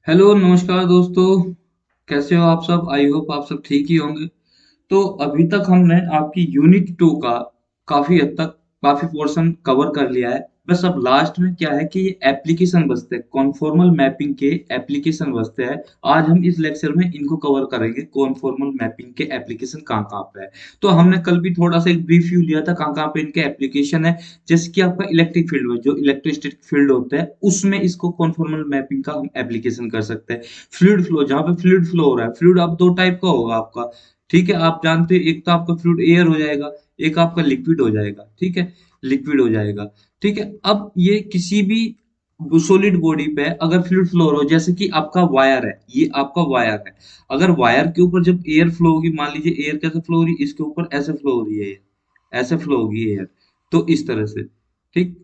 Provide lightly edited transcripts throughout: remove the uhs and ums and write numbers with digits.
Hello नमस्कार दोस्तों। कैसे हो आप सब? आई होप आप सब ठीक ही होंगे। तो अभी तक हमने आपकी यूनिट टू का काफी हद तक काफी पोर्शन कवर कर लिया है। बस अब लास्ट में क्या है कि ये एप्लीकेशन बचते हैं, कॉन्फॉर्मल मैपिंग के एप्लीकेशन बचते हैं। आज हम इस लेक्चर में इनको कवर करेंगे, कॉन्फॉर्मल मैपिंग के एप्लीकेशन कहाँ कहाँ पे है। तो हमने कल भी थोड़ा सा एक ब्रीफ व्यू लिया था कहाँ कहाँ पे इनके एप्लीकेशन है। जैसे कि आपका इलेक्ट्रिक फील्ड में जो इलेक्ट्रोस्टैटिक फील्ड होता है उसमें इसको कॉन्फॉर्मल मैपिंग का हम एप्लीकेशन कर सकते हैं। फ्लूइड फ्लो, जहाँ पे फ्लूइड फ्लो हो रहा है, फ्लूइड अब दो टाइप का होगा आपका। ठीक है, आप जानते हैं एक तो आपका फ्लूइड एयर हो जाएगा, एक आपका लिक्विड हो जाएगा। ठीक है, लिक्विड हो जाएगा। ठीक है, अब ये किसी भी सॉलिड बॉडी पे अगर फ्लूइड फ्लो हो, जैसे कि आपका वायर है, ये आपका वायर है। अगर वायर के ऊपर जब एयर फ्लो होगी, मान लीजिए एयर कैसे फ्लो हो रही है, इसके ऊपर ऐसे फ्लो हो रही है, ऐसे फ्लो होगी एयर। तो इस तरह से, ठीक,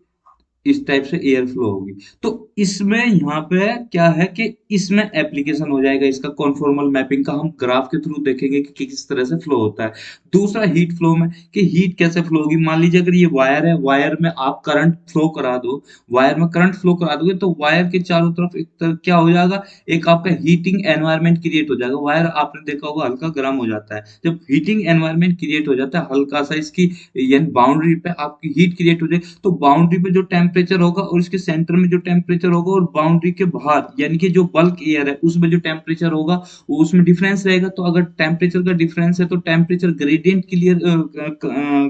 इस टाइप से एयर फ्लो होगी। तो इसमें यहाँ पे क्या है कि इसमें एप्लीकेशन हो जाएगा इसका कॉन्फॉर्मल मैपिंग का। हम ग्राफ के थ्रू देखेंगे कि किस तरह से फ्लो होता है। दूसरा हीट फ्लो में, कि हीट कैसे फ्लो होगी। मान लीजिए अगर ये वायर है, वायर में आप करंट फ्लो करा दो, वायर में करंट फ्लो करा दोगे तो वायर के चारों तरफ एक तरफ क्या हो जाएगा, एक आपका हीटिंग एनवायरनमेंट क्रिएट हो जाएगा। वायर आपने देखा होगा हल्का गर्म हो जाता है। जब हीटिंग एनवायरनमेंट क्रिएट हो जाता है हल्का सा इसकी, यानी बाउंड्री पे आपकी हीट क्रिएट हो जाए, तो बाउंड्री पे जो टेम्परेचर होगा और इसके सेंटर में जो टेम्परेचर होगा और बाउंड्री के बाहर यानी कि जो बल्क एयर है उसमें जो टेम्परेचर होगा वो उसमें डिफरेंस रहेगा। तो अगर टेम्परेचर का डिफरेंस है तो टेम्परेचर ग्रेडियंट क्लियर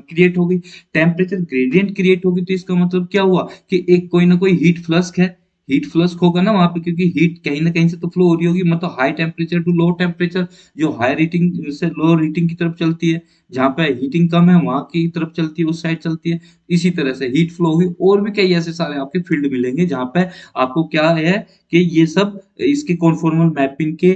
क्रिएट होगी। टेम्परेचर ग्रेडियंट क्रिएट होगी तो इसका मतलब क्या हुआ कि एक कोई ना कोई हीट फ्लक्स है। हीट फ्लक्स होगा ना वहां पे, क्योंकि हीट कहीं ना कहीं से तो फ्लो हो रही होगी, मतलब high temperature to low temperature, जो हाई हीटिंग से लो हीटिंग की तरफ चलती है, जहाँ पे हीटिंग कम है वहां की तरफ चलती है, उस साइड चलती है। इसी तरह से हीट फ्लो होगी। और भी कई ऐसे सारे आपके फील्ड मिलेंगे जहाँ पे आपको क्या है कि ये सब इसके कॉन्फॉर्मल मैपिंग के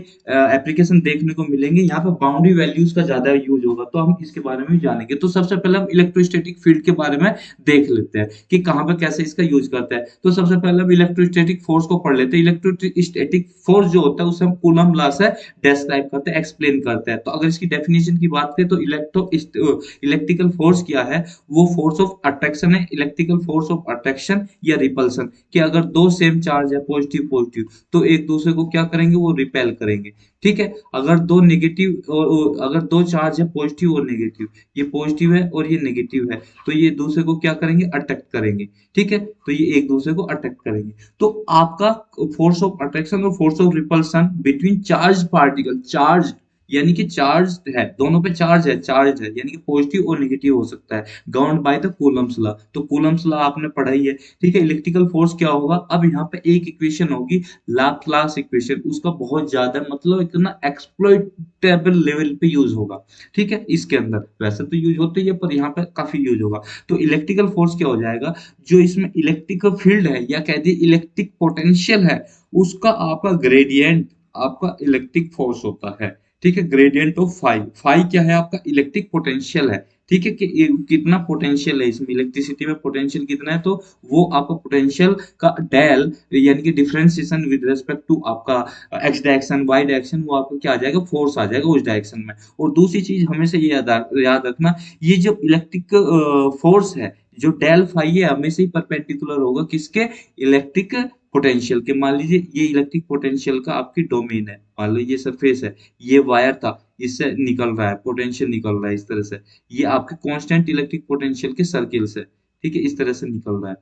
एप्लीकेशन देखने को मिलेंगे। यहाँ पे बाउंड्री वैल्यूज का ज्यादा यूज होगा, तो हम इसके बारे में भी जानेंगे। तो सबसे पहले हम इलेक्ट्रोस्टैटिक फील्ड के बारे में देख लेते हैं कि कहाँ पे कैसे इसका यूज करते हैं। तो सबसे पहले हम इलेक्ट्रोस्टैटिक फोर्स को पढ़ लेते हैं। इलेक्ट्रोस्टैटिक फोर्स जो होता है उसे हम कूलम लॉ से डिस्क्राइब करते हैं, एक्सप्लेन करते हैं। तो अगर इसकी डेफिनेशन की बात करें तो इलेक्ट्रिकल फोर्स क्या है, वो फोर्स ऑफ अट्रैक्शन है। इलेक्ट्रिकल फोर्स ऑफ अट्रैक्शन या रिपल्सन, कि अगर दो सेम चार्ज है, पॉजिटिव पॉजिटिव, तो एक दूसरे को क्या करेंगे, वो रिपेल करेंगे। ठीक है, अगर दो नेगेटिव अगर दो चार्ज है, पॉजिटिव और नेगेटिव, ये पॉजिटिव है और ये नेगेटिव है, तो ये दूसरे को क्या करेंगे, अट्रैक्ट करेंगे। ठीक है, तो ये एक दूसरे को अट्रैक्ट करेंगे। तो आपका फोर्स ऑफ अट्रैक्शन और force of repulsion between charge particle, charge यानी कि चार्ज है, दोनों पे चार्ज है, चार्ज है यानी कि पॉजिटिव और नेगेटिव हो सकता है, governed by the Coulomb's law. तो कूलम्स लॉ आपने पढ़ाई है। ठीक है, इलेक्ट्रिकल फोर्स क्या होगा, अब यहाँ पे एक इक्वेशन होगी, लाप्लास इक्वेशन। उसका बहुत ज्यादा मतलब इतना एक्सप्लॉइटेबल लेवल पे यूज होगा। ठीक है, इसके अंदर वैसे तो यूज होते ही है पर यहाँ पे काफी यूज होगा। तो इलेक्ट्रिकल फोर्स क्या हो जाएगा, जो इसमें इलेक्ट्रिक फील्ड है या कह दिए इलेक्ट्रिक पोटेंशियल है, उसका आपका ग्रेडियंट आपका इलेक्ट्रिक फोर्स होता है। ठीक है, ग्रेडियंट ऑफ फाई। फाई क्या है, आपका इलेक्ट्रिक पोटेंशियल है। ठीक है, कि कितना पोटेंशियल है इसमें, इलेक्ट्रिसिटी में पोटेंशियल कितना है, तो वो आपका पोटेंशियल का डेल यानी कि डिफरेंशिएशन विद रिस्पेक्ट टू आपका एक्स डायरेक्शन वाई डायरेक्शन, वो आपको क्या आ जाएगा, फोर्स आ जाएगा उस डायरेक्शन में। और दूसरी चीज हमेशा ये याद रखना, ये जो इलेक्ट्रिक फोर्स है, जो डेल फाई है, हमेशा ही परपेंडिकुलर होगा किसके, इलेक्ट्रिक पोटेंशियल के। मान लीजिए ये इलेक्ट्रिक पोटेंशियल का आपकी डोमेन है, मान लो ये सरफेस है, ये वायर था, इससे निकल रहा है पोटेंशियल, निकल रहा है इस तरह से, ये आपके कांस्टेंट इलेक्ट्रिक पोटेंशियल के सर्किल से, ठीक है, इस तरह से निकल रहा है।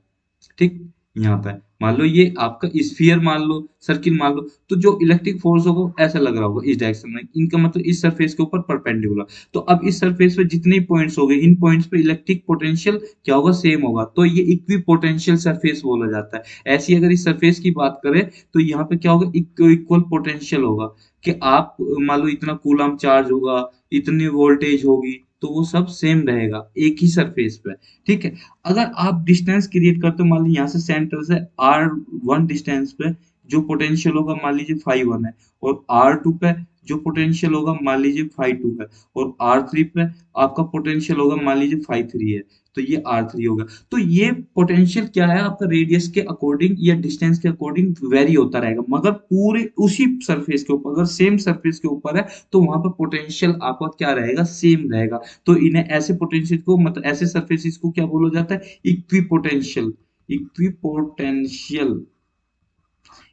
ठीक, यहाँ पे मान लो ये आपका स्फीयर मान लो, सर्किल मान लो, तो जो इलेक्ट्रिक फोर्स होगा ऐसा लग रहा होगा इस डायरेक्शन में, इनका मतलब इस सरफेस के ऊपर परपेंडिकुलर। तो अब इस सरफेस पे जितने पॉइंट्स हो गए, इन पॉइंट्स पे इलेक्ट्रिक पोटेंशियल क्या होगा, सेम होगा, तो ये इक्वी पोटेंशियल सरफेस बोला जाता है। ऐसी अगर इस सरफेस की बात करें तो यहाँ पे क्या होगा, इक्वल पोटेंशियल होगा, कि आप मान लो इतना कूलम चार्ज होगा, इतनी वोल्टेज होगी, तो वो सब सेम रहेगा एक ही सरफेस पे। ठीक है, अगर आप डिस्टेंस क्रिएट करते हो, मान लीजिए यहाँ से सेंटर से R1 डिस्टेंस पे जो पोटेंशियल होगा मान लीजिए फाइव वन है, और R2 पे जो पोटेंशियल होगा मान लीजिए फाइव टू है, और R3 पे आपका पोटेंशियल होगा मान लीजिए फाइव थ्री है, तो ये R3 होगा। तो ये पोटेंशियल क्या है आपका, रेडियस के अकॉर्डिंग या डिस्टेंस के अकॉर्डिंग वेरी होता रहेगा, मगर पूरे उसी सरफेस के ऊपर, अगर सेम सरफेस के ऊपर है तो वहां पर पोटेंशियल आपका क्या रहेगा, सेम रहेगा। तो इन्हें ऐसे पोटेंशियल को, मतलब ऐसे सरफेसेस को क्या बोला जाता है, equi potential. Equi potential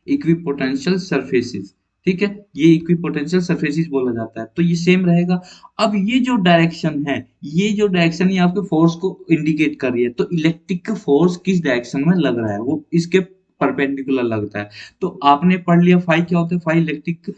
equipotential surfaces, ठीक है, ये इक्विपोटेंशियल सरफेसेस बोला जाता है, तो ये सेम रहेगा। अब ये जो डायरेक्शन है, ये जो डायरेक्शन ये आपके फोर्स को इंडिकेट कर रही है, तो इलेक्ट्रिक फोर्स किस डायरेक्शन में लग रहा है वो इसके परपेंडिकुलर लगता है। तो आपने पढ़ लिया फाई क्या होता है, फाई इलेक्ट्रिक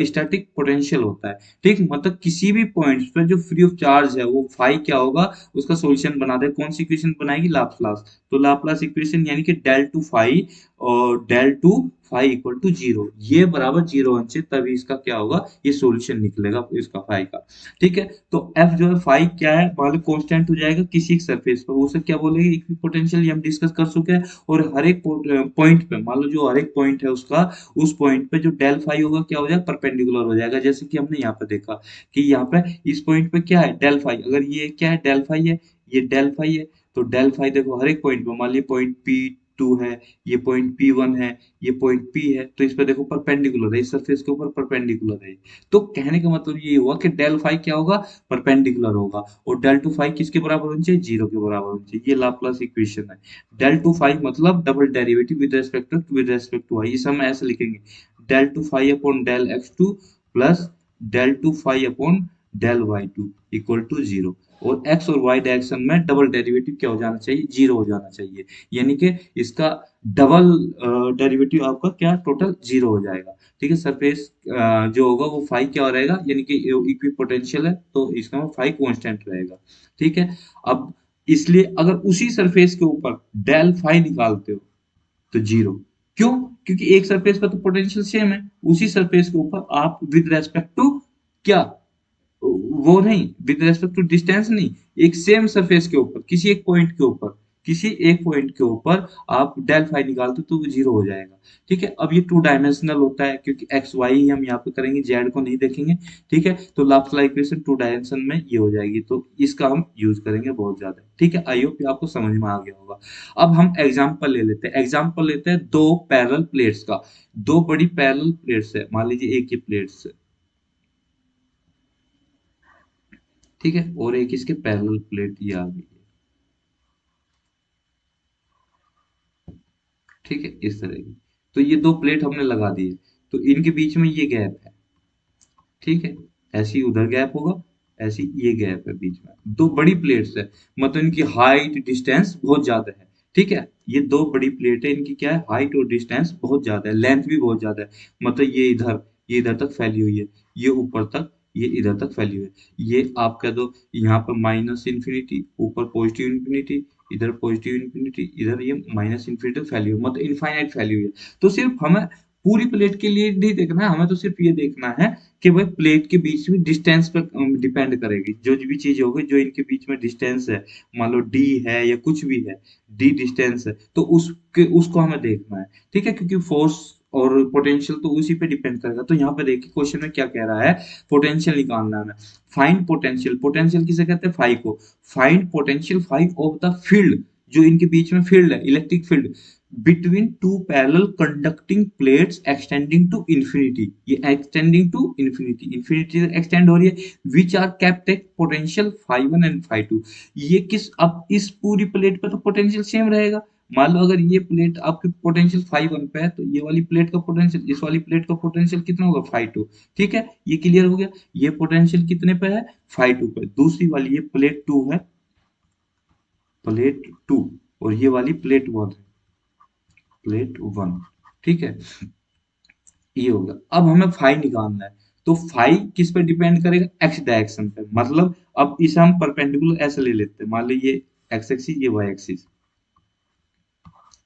स्टैटिक पोटेंशियल होता है, ठीक, मतलब किसी भी पॉइंट पे जो फ्री ऑफ चार्ज है वो फाई क्या होगा, उसका सॉल्यूशन बना दे। कौन सी इक्वेशन बनाएगी, लाप्लास, तो लाप्लास इक्वेशन यानी कि डेल टू फाई और del two phi equal to zero, ये बराबर जीरो होना चाहिए, तभी इसका क्या होगा, ये सॉल्यूशन निकलेगा इसका फाई का, ठीक है। तो एफ जो है फाई क्या है, मान लो कांस्टेंट हो जाएगा किसी एक सरफेस पर, उसे क्या बोलेंगे, इक्विपोटेंशियल, ये हम डिस्कस कर चुके हैं। और हर एक पॉइंट पे, मान लो जो हर एक पॉइंट है उसका, उस पॉइंट पे जो डेल फाई होगा क्या हो जाएगा, परपेंडिकुलर हो जाएगा, जैसे कि हमने यहाँ पे देखा कि यहाँ पे इस पॉइंट पे क्या है, डेल फाई, अगर ये क्या है, डेल फाई है, ये डेल फाई है, तो डेल फाई देखो हर एक पॉइंट पे, मान लीजिए पॉइंट पी टू है, ये पॉइंट पी वन है, ये पॉइंट पी है, तो इस पे देखो परपेंडिकुलर है, इस सरफेस के ऊपर परपेंडिकुलर है। तो कहने का मतलब ये हुआ कि डेल फाई क्या होगा, परपेंडिकुलर होगा, और डेल टू फाई किसके बराबर होनी चाहिए, जीरो के बराबर होनी चाहिए, ये लाप्लास इक्वेशन है। डेल टू फाई मतलब double derivative with respect to y, इसे हम ऐसे लिखेंगे, del two phi upon del x two plus del two phi upon del Y two equal to zero. और एक्स और वाई डायरेक्शन में double derivative क्या हो जाना चाहिए, जीरो हो जाना चाहिए, यानी कि इसका डबल डेरिवेटिव आपका क्या टोटल जीरो हो जाएगा, ठीक है। सरफेस जो होगा वो फाई क्या रहेगा, यानी कि इक्वी पोटेंशियल है, तो इसका फाई कांस्टेंट रहेगा, ठीक है। अब इसलिए अगर उसी सरफेस के ऊपर डेल फाई निकालते हो तो जीरो, क्यों, क्योंकि एक सरफेस का तो पोटेंशियल सेम है, उसी सरफेस के ऊपर आप विद रेस्पेक्ट टू क्या, वो नहीं, विद रेस्पेक्ट टू डिस्टेंस नहीं, एक सेम सरफेस के ऊपर किसी एक पॉइंट के ऊपर, किसी एक पॉइंट के ऊपर आप डेल फाई निकालते हो तो वो जीरो हो जाएगा, ठीक है। अब ये टू डायमेंशनल होता है क्योंकि एक्स वाई हम यहाँ पे करेंगे, जेड को नहीं देखेंगे, ठीक है। तो लाप्लास इक्वेशन टू डायमेंशन में ये हो जाएगी, तो इसका हम यूज करेंगे बहुत ज्यादा, ठीक है। आई होप आपको समझ में आ गया होगा। अब हम एग्जाम्पल ले लेते हैं, एग्जाम्पल लेते हैं दो पैरेलल प्लेट्स का, दो बड़ी पैरेलल प्लेट्स है, मान लीजिए एक ही प्लेट्स है, ठीक है, और एक इसके पैरेलल प्लेट ये आ गई है, ठीक है, इस तरह की। तो ये दो प्लेट हमने लगा दी है, तो इनके बीच में ये गैप है, ठीक है, ऐसी उधर गैप होगा, ऐसी ये गैप है बीच में, दो बड़ी प्लेट्स है, मतलब इनकी हाइट डिस्टेंस बहुत ज्यादा है, ठीक है। ये दो बड़ी प्लेट है, इनकी क्या है, हाइट और डिस्टेंस बहुत ज्यादा है, लेंथ भी बहुत ज्यादा है, मतलब ये इधर तक फैली हुई है, ये ऊपर तक, ये इधर तक फैली हुई है, ये आप कह दो यहाँ पर माइनस इन्फिनिटी, ऊपर पॉजिटिव इन्फिनिटी, इधर पॉजिटिव इन्फिनिटी, इधर ये माइनस इन्फिनिटी फैली हुई, मतलब इनफाइनाइट फैली हुई है। तो सिर्फ हमें पूरी प्लेट के लिए नहीं देखना है, हमें तो सिर्फ ये देखना है कि भाई प्लेट के बीच में डिस्टेंस पर डिपेंड करेगी, जो भी चीज होगी जो इनके बीच में डिस्टेंस है, मान लो डी है या कुछ भी है, डी डिस्टेंस है, तो उसको हमें देखना है, ठीक है, क्योंकि फोर्स और पोटेंशियल तो उसी पे डिपेंड करेगा। तो यहाँ पे देखिए क्वेश्चन में क्या कह रहा है, पोटेंशियल निकालना है हमें, फाइंड पोटेंशियल, पोटेंशियल किसे कहते हैं, फाई को, find potential phi of the field, जो इनके बीच में फील्ड है, electric field between two parallel conducting plates extending to infinity, ये extending to infinity, infinity से extend हो रही है, which are kept at potential phi 1 and phi 2, ये किस, अब इस पूरी प्लेट पे तो पोटेंशियल सेम रहेगा, मान लो अगर ये प्लेट आपकी पोटेंशियल फाई 1 पे है, तो ये वाली प्लेट का पोटेंशियल, इस वाली प्लेट का पोटेंशियल कितना होगा, फाई 2, ठीक है, ये क्लियर हो गया। ये पोटेंशियल कितने पे है, फाई 2 पे, दूसरी वाली ये प्लेट 2 है, प्लेट 2, और ये वाली प्लेट 1 है, प्लेट 1, ठीक है, ये होगा। अब हमें फाई निकालना है, तो फाई किस पे डिपेंड करेगा, एक्स डायरेक्शन पे, मतलब अब इसे हम परपेंडिकुलर ऐसे ले लेते हैं, मान लो ये एक्स एक्सिस, ये वाई एक्सिस,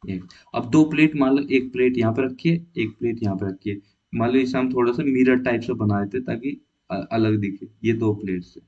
एक, अब दो प्लेट, मान लो एक प्लेट यहाँ पे रखिए, एक प्लेट यहाँ पे रखिए, मान लो इसे हम थोड़ा सा मिरर टाइप से बना देते हैं ताकि अलग दिखे, ये दो प्लेट्स है,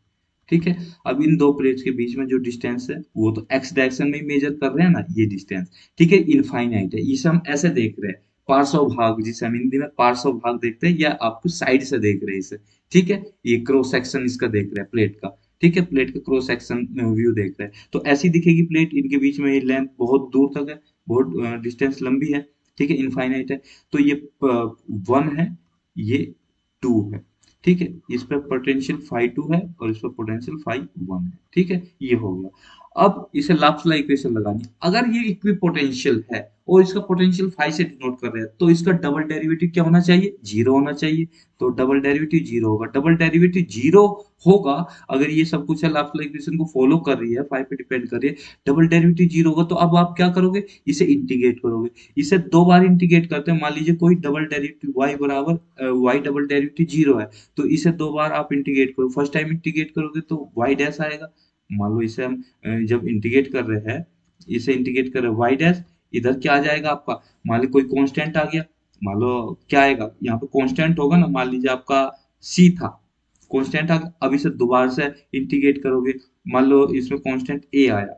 ठीक है। अब इन दो प्लेट्स के बीच में जो डिस्टेंस है वो तो एक्स डायरेक्शन में ही मेजर कर रहे हैं ना, ये डिस्टेंस, ठीक है, इनफाइनाइट है, इसे हम ऐसे देख रहे हैं, पार्श्व भाग, जिसे हम हिंदी में पार्श्व भाग देखते हैं, या आपको साइड से देख रहे हैं इसे, ठीक है, ये क्रॉस सेक्शन इसका देख रहे हैं प्लेट का, ठीक है, प्लेट का क्रॉस सेक्शन व्यू देख रहे हैं, तो ऐसी दिखेगी प्लेट, इनके बीच में ये लेंथ बहुत दूर तक है, बहुत डिस्टेंस लंबी है, ठीक है, इनफाइनाइट है, तो ये 1 है, ये 2 है, ठीक है, इस पर पोटेंशियल फाई 2 है और इस पर पोटेंशियल फाई 1 है, ठीक है, ये हो गया। अब इसे लाप्लास इक्वेशन लगानी, अगर ये इक्विपोटेंशियल है और इसका पोटेंशियल फाइव से डिनोट कर रहे हैं, तो इसका डबल डेरिवेटिव क्या होना चाहिए, जीरो होना चाहिए। तो डबल डेरिवेटिव जीरो होगा, डबल डेरिवेटिव जीरो होगा अगर ये सब कुछ है लाप्लास इक्वेशन को फॉलो कर रही है, फाइव पे डिपेंड कर रही है, डबल डेरिवेटिव जीरो होगा, तो अब आप क्या करोगे, इसे इंटीग्रेट करोगे। इसे दो बार इंटीग्रेट करते हैं, मान लीजिए कोई डबल डेरिवेटिव y बराबर y डबल डेरिवेटिव जीरो है, तो इसे दो बार आप इंटीग्रेट करो, फर्स्ट टाइम इंटीग्रेट करोगे तो y डैश आएगा। मान लो इसे हम जब इंटीग्रेट कर रहे हैं, इसे इंटीग्रेट कर रहे हैं y डैश, इधर क्या आ जाएगा आपका, मान लो कोई कांस्टेंट आ गया, मान लो क्या आएगा यहाँ पे कांस्टेंट होगा ना, मान लीजिए आपका c था, कांस्टेंट आ गया, अब इसे दोबारा से इंटीग्रेट करोगे, मान लो इसमें कांस्टेंट a आया,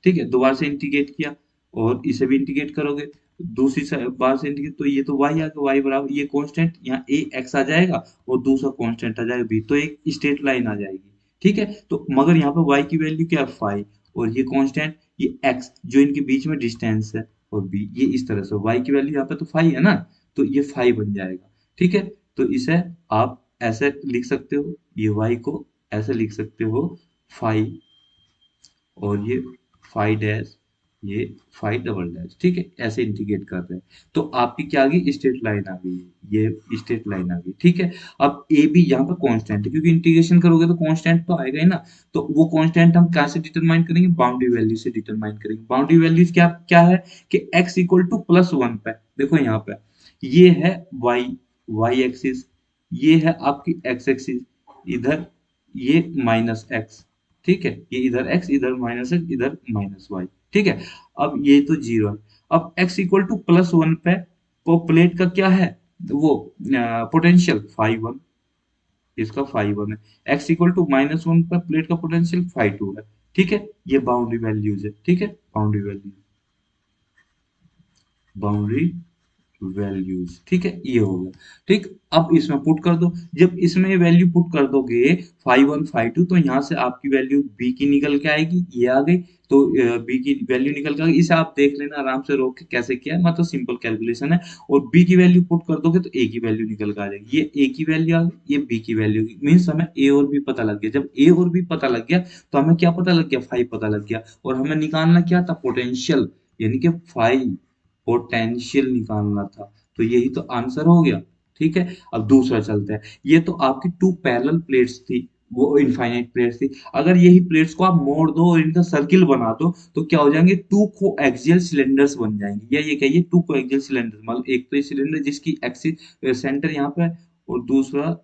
ठीक है, दोबारा से इंटीग्रेट किया और इसे भी इंटीग्रेट करोगे, दूसरी बार से इंटीग्रेट, तो ये तो y आ गया, y बराबर ये कांस्टेंट यहाँ a x आ जाएगा और दूसरा कांस्टेंट आ जाएगा b, तो एक स्ट्रेट लाइन आ जाएगी, ठीक है। तो मगर यहाँ पे y की वैल्यू क्या है, 5, और ये कांस्टेंट ये x जो इनके बीच में डिस्टेंस है, और b ये इस तरह से, y की वैल्यू यहाँ पे तो 5 है ना, तो ये 5 बन जाएगा, ठीक है। तो इसे आप ऐसे लिख सकते हो, ये y को ऐसे लिख सकते हो 5, और ये 5 डैश, ये 5 डबल डैश, ठीक है, ऐसे इंटीग्रेट कर रहे हैं, तो आपकी क्या आ गई, स्ट्रेट लाइन आ गई, ये स्ट्रेट लाइन आ गई, ठीक है। अब ए भी यहाँ पर कांस्टेंट है, क्योंकि इंटीग्रेशन करोगे तो कांस्टेंट तो आएगा ही ना, तो वो कांस्टेंट हम कैसे डिटरमाइन करेंगे, बाउंड्री वैल्यू से डिटरमाइन करेंगे। बाउंड्री वैल्यूज क्या क्या है कि x equal to plus one पे, देखो यहाँ पे ये है y एक्सिस, ये है आपकी x एक्सिस, इधर ये माइनस x, ठीक है, ये इधर x इधर माइनस x इधर माइनस y, ठीक है। अब ये तो जीरो है, अब x equal to plus one पे वो प्लेट का क्या है, वो पोटेंशियल फाइव वन, इसका फाइव वन है, x equal to minus one पे प्लेट का पोटेंशियल फाइव टू है, ठीक है। ये बाउंड्री वैल्यूज है, ठीक है, बाउंड्री वैल्यू, बाउंड्री वैल्यूज, ठीक है, ये हो गया, ठीक। अब इसमें पुट कर दो, जब इसमें वैल्यू पुट कर दोगे 5 1 5 2, तो यहाँ से आपकी वैल्यू b की निकल के आएगी, ये आ गई, तो b की वैल्यू निकल के आ गई, इसे आप देख लेना आराम से रोक के कैसे किया है, मतलब सिंपल कैलकुलेशन है, और b की वैल्यू पुट कर दोगे तो a की वैल्यू निकल के आ जाएगी, ये a की वैल्यू आ गई, ये b की वैल्यू मीन्स हमें a और b पता लग गया, जब a और b पता लग गया तो हमें क्या पता लग गया, 5 पता लग गया, और हमें निकालना क्या था, पोटेंशियल, यानी कि 5 पोटेंशियल निकालना था, तो यही तो आंसर हो गया, ठीक है। अब दूसरा चलता है, ये तो आपकी टू पैरेलल प्लेट्स थी, वो इनफाइनाइट प्लेट्स थी, अगर यही प्लेट्स को आप मोड़ दो और इनका सर्किल बना दो तो क्या हो जाएंगे, टू कोएक्सियल सिलेंडर्स बन जाएंगे, या ये कहिए टू कोएक्सियल सिलेंडर, मतलब एक तो ये सिलेंडर जिसकी एक्सिस सेंटर यहाँ पे है, और दूसरा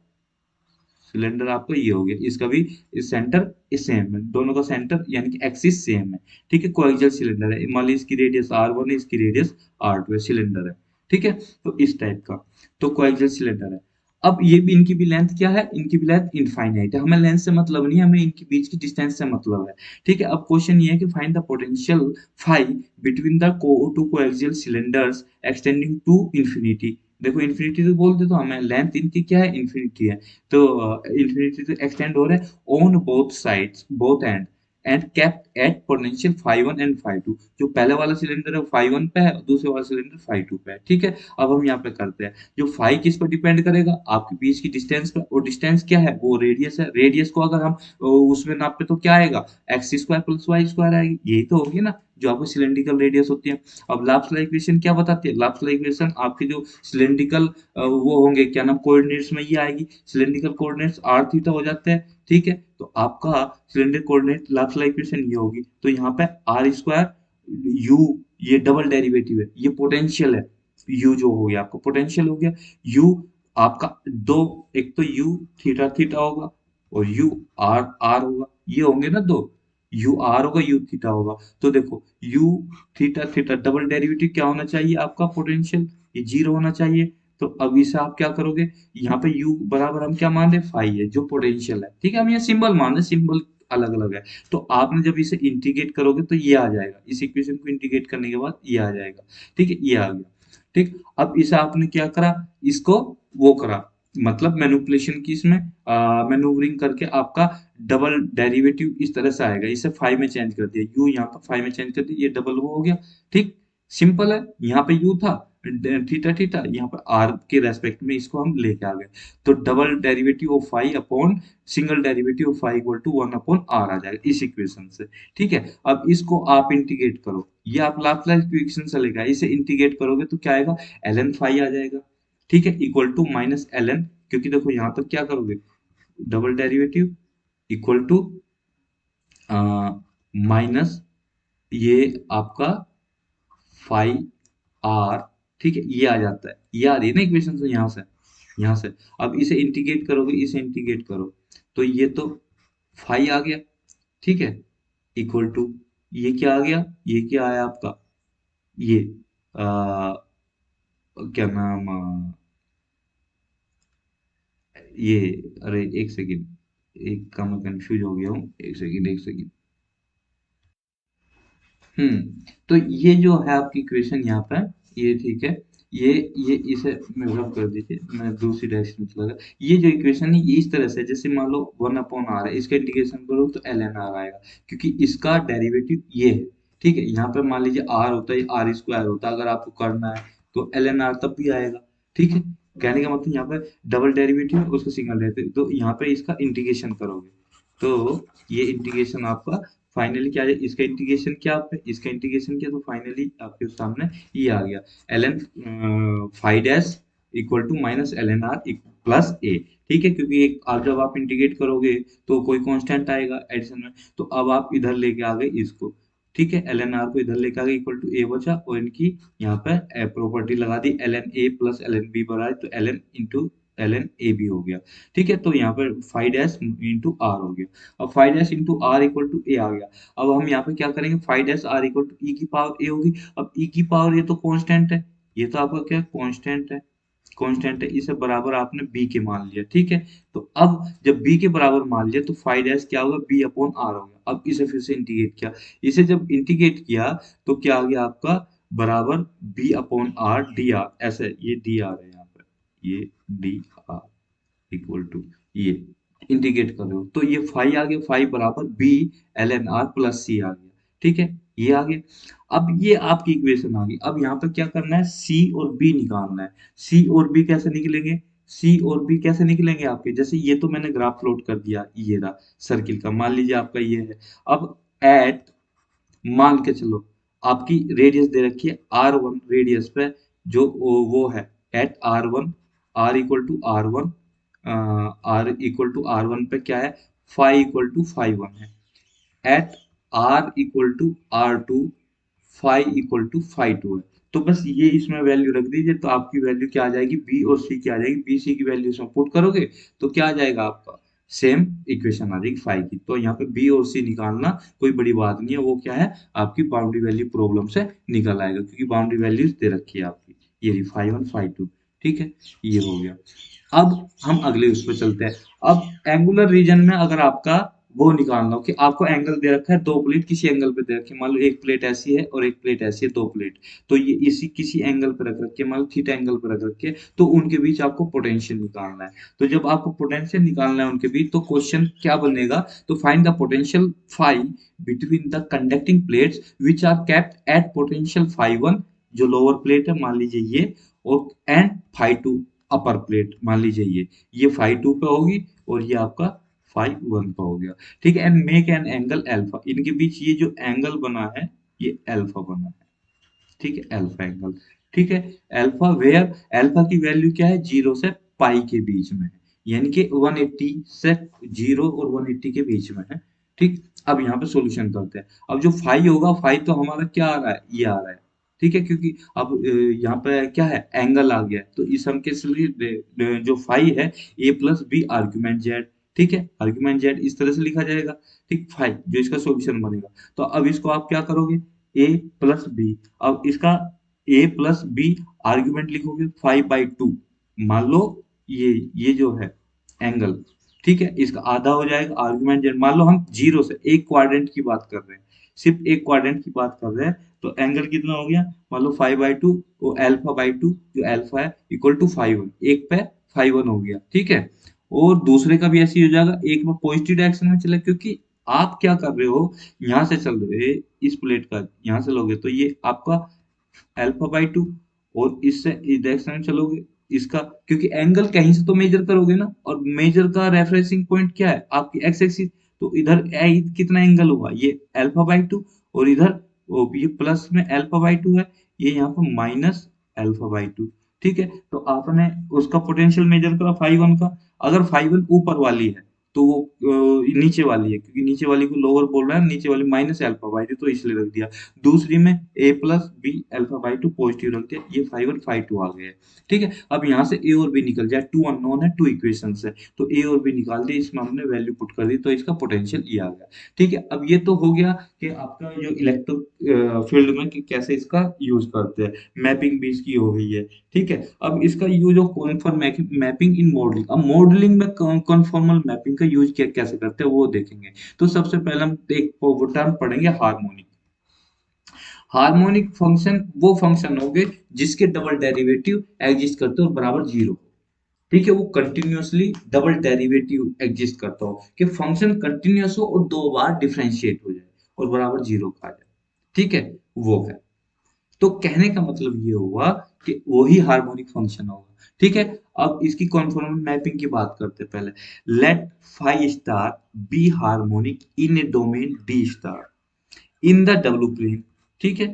सिलेंडर आपका ये हो गया, इसका भी इस सेंटर इस सेम है, दोनों का सेंटर यानी कि एक्सिस सेम है, ठीक है, कोएक्सियल सिलेंडर है, मान लीजिए इसकी रेडियस R1 है, इसकी रेडियस R2 है, सिलेंडर है, ठीक है, तो इस टाइप का, तो कोएक्सियल सिलेंडर है। अब ये भी इनकी भी लेंथ क्या है, इनकी भी लेंथ इनफाइनाइट है, हमें लेंथ से मतलब नहीं, हमें इनके बीच की डिस्टेंस से मतलब है, ठीक है। अब क्वेश्चन ये है कि find the potential phi between the two coaxial cylinders extending to infinity, देखो इन्फिनिटी तो बोल दे, तो हमें लेंथ इनकी क्या है, इन्फिनिटी है, तो इन्फिनिटी तो एक्सटेंड हो रहा है on both sides both and kept at potential 5 1 and 5 2, जो पहले वाला सिलेंडर है 5 1 पे है, दूसरे वाला सिलेंडर 5 2 पे है, ठीक है। अब हम यहाँ पे करते हैं, जो 5 किस पर डिपेंड करेगा, आपके बीच की डिस्टेंस पर, और डिस्टेंस क्या है, वो रेडियस है, रेडियस को अगर हम उसमें नापे तो क्या आएगा, x square plus y square आएगी, यही तो होगी ना जो आपको सिलेंड्रिकल रेडियस होती है। अब लाप्लास इक्वेशन क्या बताती है, लाप्लास इक्वेशन आपके जो सिलेंड्रिकल वो होंगे क्या नाम, कोऑर्डिनेट्स में ये आएगी, सिलेंड्रिकल कोऑर्डिनेट्स आर थीटा हो जाते हैं, ठीक है, तो आपका सिलेंडर कोऑर्डिनेट लाप्लास इक्वेशन ये होगी, तो यहाँ पे आर स्क्वायर यू, ये डबल डेरिवेटिव है, ये पोटेंशियल है, यू जो हो गया आपका पोटेंशियल हो गया, यू आपका दो, एक तो यू थीटा थीटा होगा, और यू आर आर होगा, ये होंगे ना दो, यू आर होगा यू थीटा होगा, तो देखो you theta theta double derivative क्या होना चाहिए आपका, पोटेंशियल ये जीरो होना चाहिए, तो अब इसे आप क्या करोगे, यहाँ पे u बराबर हम क्या मान रहे, फाई है जो पोटेंशियल है, ठीक है, हम ये सिंबल मान रहे, सिंबल अलग अलग है, तो आपने जब इसे इंटीग्रेट करोगे तो ये आ जाएगा, इस इक्वेशन को इंटीग्रेट करने के बाद ये आ जाएगा, ठीक है, ये आ गया, ठीक। अब इसे आपने क्या करा, इसको वो करा, मतलब मैनिपुलेशन की इसमें मैनूवरिंग करके आपका डबल डेरिवेटिव इस तरह से आएगा, इसे फाइव में चेंज कर दिया, यू यहाँ पर फाइव में चेंज कर दिया, ये डबल वो हो गया, ठीक, सिंपल है, यहाँ पे यू था थीटा थीटा, यहाँ पर आर के रेस्पेक्ट में इसको हम लेके आ गए, तो double derivative of five upon single derivative of five equal to one upon R आ जाएगा इस इक्वेशन से, ठीक है। अब इसको आप इंटीग्रेट करो, ये आप लाप्लास इक्वेशन से लेगा, इसे इंटीग्रेट करोगे तो क्या आएगा, ln फाई आ जाएगा। ठीक है, इक्वल टू माइनस ln, क्योंकि देखो यहाँ पर क्या करोगे, double derivative equal to minus ये आपका फाइव आर, ठीक है, ये आ जाता है, ये आ रही है ना इक्वेशन से, यहाँ से अब इसे इंटीग्रेट करोगे, इसे इंटीग्रेट करो तो ये तो फाइव आ गया, ठीक है, इक्वल टू ये क्या आ गया, ये क्या आया आपका, ये आ, क्या नाम ये, अरे एक सेकंड, एक का मैं कंफ्यूज हो गया हूँ, एक सेकंड। तो ये जो है आपकी इक्वेशन यहाँ पर, ये ठीक है, ये ये इसे में रब कर दीजिए, मैं दूसरी डायरेक्शन में चला गया। ये जो इक्वेशन है ये इस तरह से है, जैसे मान लो वन अपॉन आर है, इसका इंटीग्रेशन करो तो एल एन आर आएगा, क्योंकि इसका डेरिवेटिव ये है। ठीक है, यहाँ पे मान लीजिए आर होता है, आर स्क्वायर होता है, अगर आपको करना है तो एल एन आर तब भी आएगा। ठीक है, कहने का मतलब यहाँ पे डबल डेरिवेटिव है, उसका सिंगल डेरिवेटिव, तो यहाँ पे इसका इंटीग्रेशन करोगे तो ये इंटीग्रेशन आपका फाइनली क्या है, इसका इंटीग्रेशन क्या, आपने इसका इंटीग्रेशन किया तो फाइनली आपके सामने ये आ गया, L N five dash equal to minus L N R plus A. ठीक है, क्योंकि एक आप जब आप इंटीग्रेट करोगे तो कोई कांस्टेंट आएगा एडिशन में, तो अब आप इधर लेके आ गए इसको, ठीक है, एल एन आर को इधर लेके आ गए, इक्वल टू ए बचा, और इनकी यहाँ पे प्रॉपर्टी लगा दी, L N A plus L N B बना है, तो L N into L N A B हो गया। ठीक है, तो यहाँ पर फाइव डैश इंटू आर हो गया, अब five dash into R equal to A आ गया। अब हम यहाँ पे क्या करेंगे, five dash R equal to E की पावर ए होगी। अब ई की पावर, ये तो कांस्टेंट है, ये तो आपका क्या कांस्टेंट है, इसे बराबर आपने बी के मान लिया। ठीक है, तो अब जब बी के बराबर मान लिया तो फाइव डैश क्या होगा, बी अपॉन आर हो गया। अब इसे फिर से इंटीग्रेट किया, इसे जब इंटीग्रेट किया तो क्या आ गया आपका, बराबर B upon r d r, ऐसे ये डी आर है यहाँ पर, ये डी आर इक्वल टू ये इंटीग्रेट कर रहे हो तो ये फाइव आ गया, फाइव बराबर B L N R plus C आ गया। ठीक है, ये आ गया। अब ये आपकी इक्वेशन आ गई, अब यहाँ पर क्या करना है, सी और बी निकालना है। सी और बी कैसे निकलेंगे, सी और बी कैसे निकलेंगे आपके, जैसे ये तो मैंने ग्राफ प्लॉट कर दिया, ये रहा सर्किल का, मान लीजिए आपका ये है। अब एट, मान के चलो आपकी रेडियस दे रखी है आर वन रेडियस पे, जो वो है at R one, R equal to R one, R equal to R one पे क्या है, five equal to five one है, at R equal to R two, five equal to five two है। तो बस ये इसमें वैल्यू रख दीजिए, तो आपकी वैल्यू क्या आ जाएगी, बी और सी की आ जाएगी, बी सी की वैल्यू इसमें पुट करोगे तो क्या आ जाएगा आपका, सेम इक्वेशन आ जाएगी फाइव की। तो यहाँ पे बी और सी निकालना कोई बड़ी बात नहीं है, वो क्या है आपकी बाउंड्री वैल्यू प्रॉब्लम से निकल आएगा, क्योंकि बाउंड्री वैल्यूज दे रखी है आपकी, ये रही फाइव वन फाइव टू। ठीक है, ये हो गया। अब हम अगले उस पर चलते हैं। अब एंगुलर रीजन में अगर आपका वो निकालना हो कि आपको एंगल दे रखा है, दो प्लेट किसी एंगल पे दे रखी है, मान लो एक प्लेट ऐसी है और एक प्लेट ऐसी है, दो प्लेट, तो ये इसी किसी एंगल पे रख रखी है, मान लो थीटा एंगल पे रख रखी है, तो उनके बीच आपको पोटेंशियल निकालना है। तो जब आपको पोटेंशियल निकालना है उनके बीच, तो क्वेश्चन क्या बनेगा, तो find the potential phi between the conducting plates which are kept at potential phi one, जो लोअर प्लेट है मान लीजिए ये, और and phi two upper plate मान लीजिए ये फाई टू पे होगी और ये आपका फाई वन पे हो गया। ठीक है, and make an angle alpha, इनके बीच ये जो एंगल बना है ये एल्फा बना है। ठीक है, अल्फा एंगल। ठीक है, अल्फा वेयर, अल्फा की वैल्यू क्या है, जीरो से पाई के बीच में है, यानी कि 180 से जीरो और 180 के बीच में है। ठीक, अब यहाँ पे सॉल्यूशन करते हैं। अब जो फाई होगा, फाई तो हमारा क्या आ रहा है, ये आ रहा है। ठीक है, क्योंकि अब यहाँ पे क्या है, एंगल आ गया है, तो इस हम के लिए जो फाई है ए प्लस बी आर्ग्यूमेंट जेड। ठीक है, आर्ग्यूमेंट जेड इस तरह से लिखा जाएगा। ठीक, फाई जो इसका सॉल्यूशन बनेगा, तो अब इसको आप क्या करोगे, ए प्लस बी, अब इसका ए प्लस बी आर्ग्यूमेंट लिखोगे फाइव बाई टू, मान लो ये जो है एंगल, ठीक है, इसका आधा हो जाएगा आर्ग्यूमेंट जेड, मान लो हम जीरो से एक क्वाड्रेंट की बात कर रहे हैं, सिर्फ एक क्वाड्रेंट की बात कर रहे हैं, तो एंगल कितना हो गया, मान लो फाइव बाई टू, वो एल्फा बाई टू, जो एल्फा है इक्वल टू फाइव वन, एक पे फाइव वन हो गया। ठीक है, और दूसरे का भी ऐसे ही हो जाएगा, एक में पॉजिटिव डायरेक्शन में चले, क्योंकि आप क्या कर रहे हो, यहाँ से चल रहे इस प्लेट का, यहाँ से लोगे तो ये आपका अल्फा बाई टू, और इससे इस डायरेक्शन में चलोगे इसका, क्योंकि एंगल कहीं से तो मेजर करोगे ना, और मेजर का रेफरेंसिंग पॉइंट क्या है आपकी एक्स एक्सिस, तो इधर कितना एंगल हुआ, ये अल्फा बाई टू, और इधर ये प्लस में अल्फा बाई टू है, ये यहाँ पर माइनस अल्फा बाई टू। ठीक है, तो आपने उसका पोटेंशियल मेजर करा फाई वन का। अगर फाई वन ऊपर वाली है तो वो नीचे वाली है, क्योंकि नीचे वाली को लोअर बोल रहा है, नीचे वाली माइनस अल्फा बाई टू, तो इसलिए रख दिया। दूसरी में A plus B alpha by two positive रख दिया, ये फाई वन फाई टू आ गया है। ठीक है, अब यहाँ से ए और बी निकल जाए, टू अननोन है, टू इक्वेशंस है, तो ए और बी निकाल दिए, इसमें हमने वैल्यू पुट कर दी, तो इसका पोटेंशियल ये आ गया। ठीक है, अब ये तो हो गया कि आपका जो इलेक्ट्रिक फील्ड में कि कैसे इसका यूज करते हैं, मैपिंग भी इसकी हो गई है। ठीक है, अब इसका use of conform mapping in modelling, अब मॉडलिंग में कॉन्फॉर्मल मैपिंग का यूज कैसे करते हैं वो देखेंगे। तो सबसे पहले हम एक टर्म पढ़ेंगे, हार्मोनिक। हार्मोनिक फंक्शन वो फंक्शन हो गए जिसके डबल डेरिवेटिव एग्जिस्ट करते हो और बराबर जीरो। ठीक है, वो कंटिन्यूअसली डबल डेरिवेटिव एग्जिस्ट करता हो, कि फंक्शन कंटिन्यूअस हो और दो बार डिफरेंशिएट हो जाए और बराबर जीरो का आ जाए। ठीक है, वो है। तो कहने का मतलब ये हुआ कि वही हार्मोनिक फंक्शन होगा। ठीक है, अब इसकी कॉन्फॉर्मल मैपिंग की बात करते हैं पहले। Let phi star be harmonic in a domain D star in the W plane. ठीक है,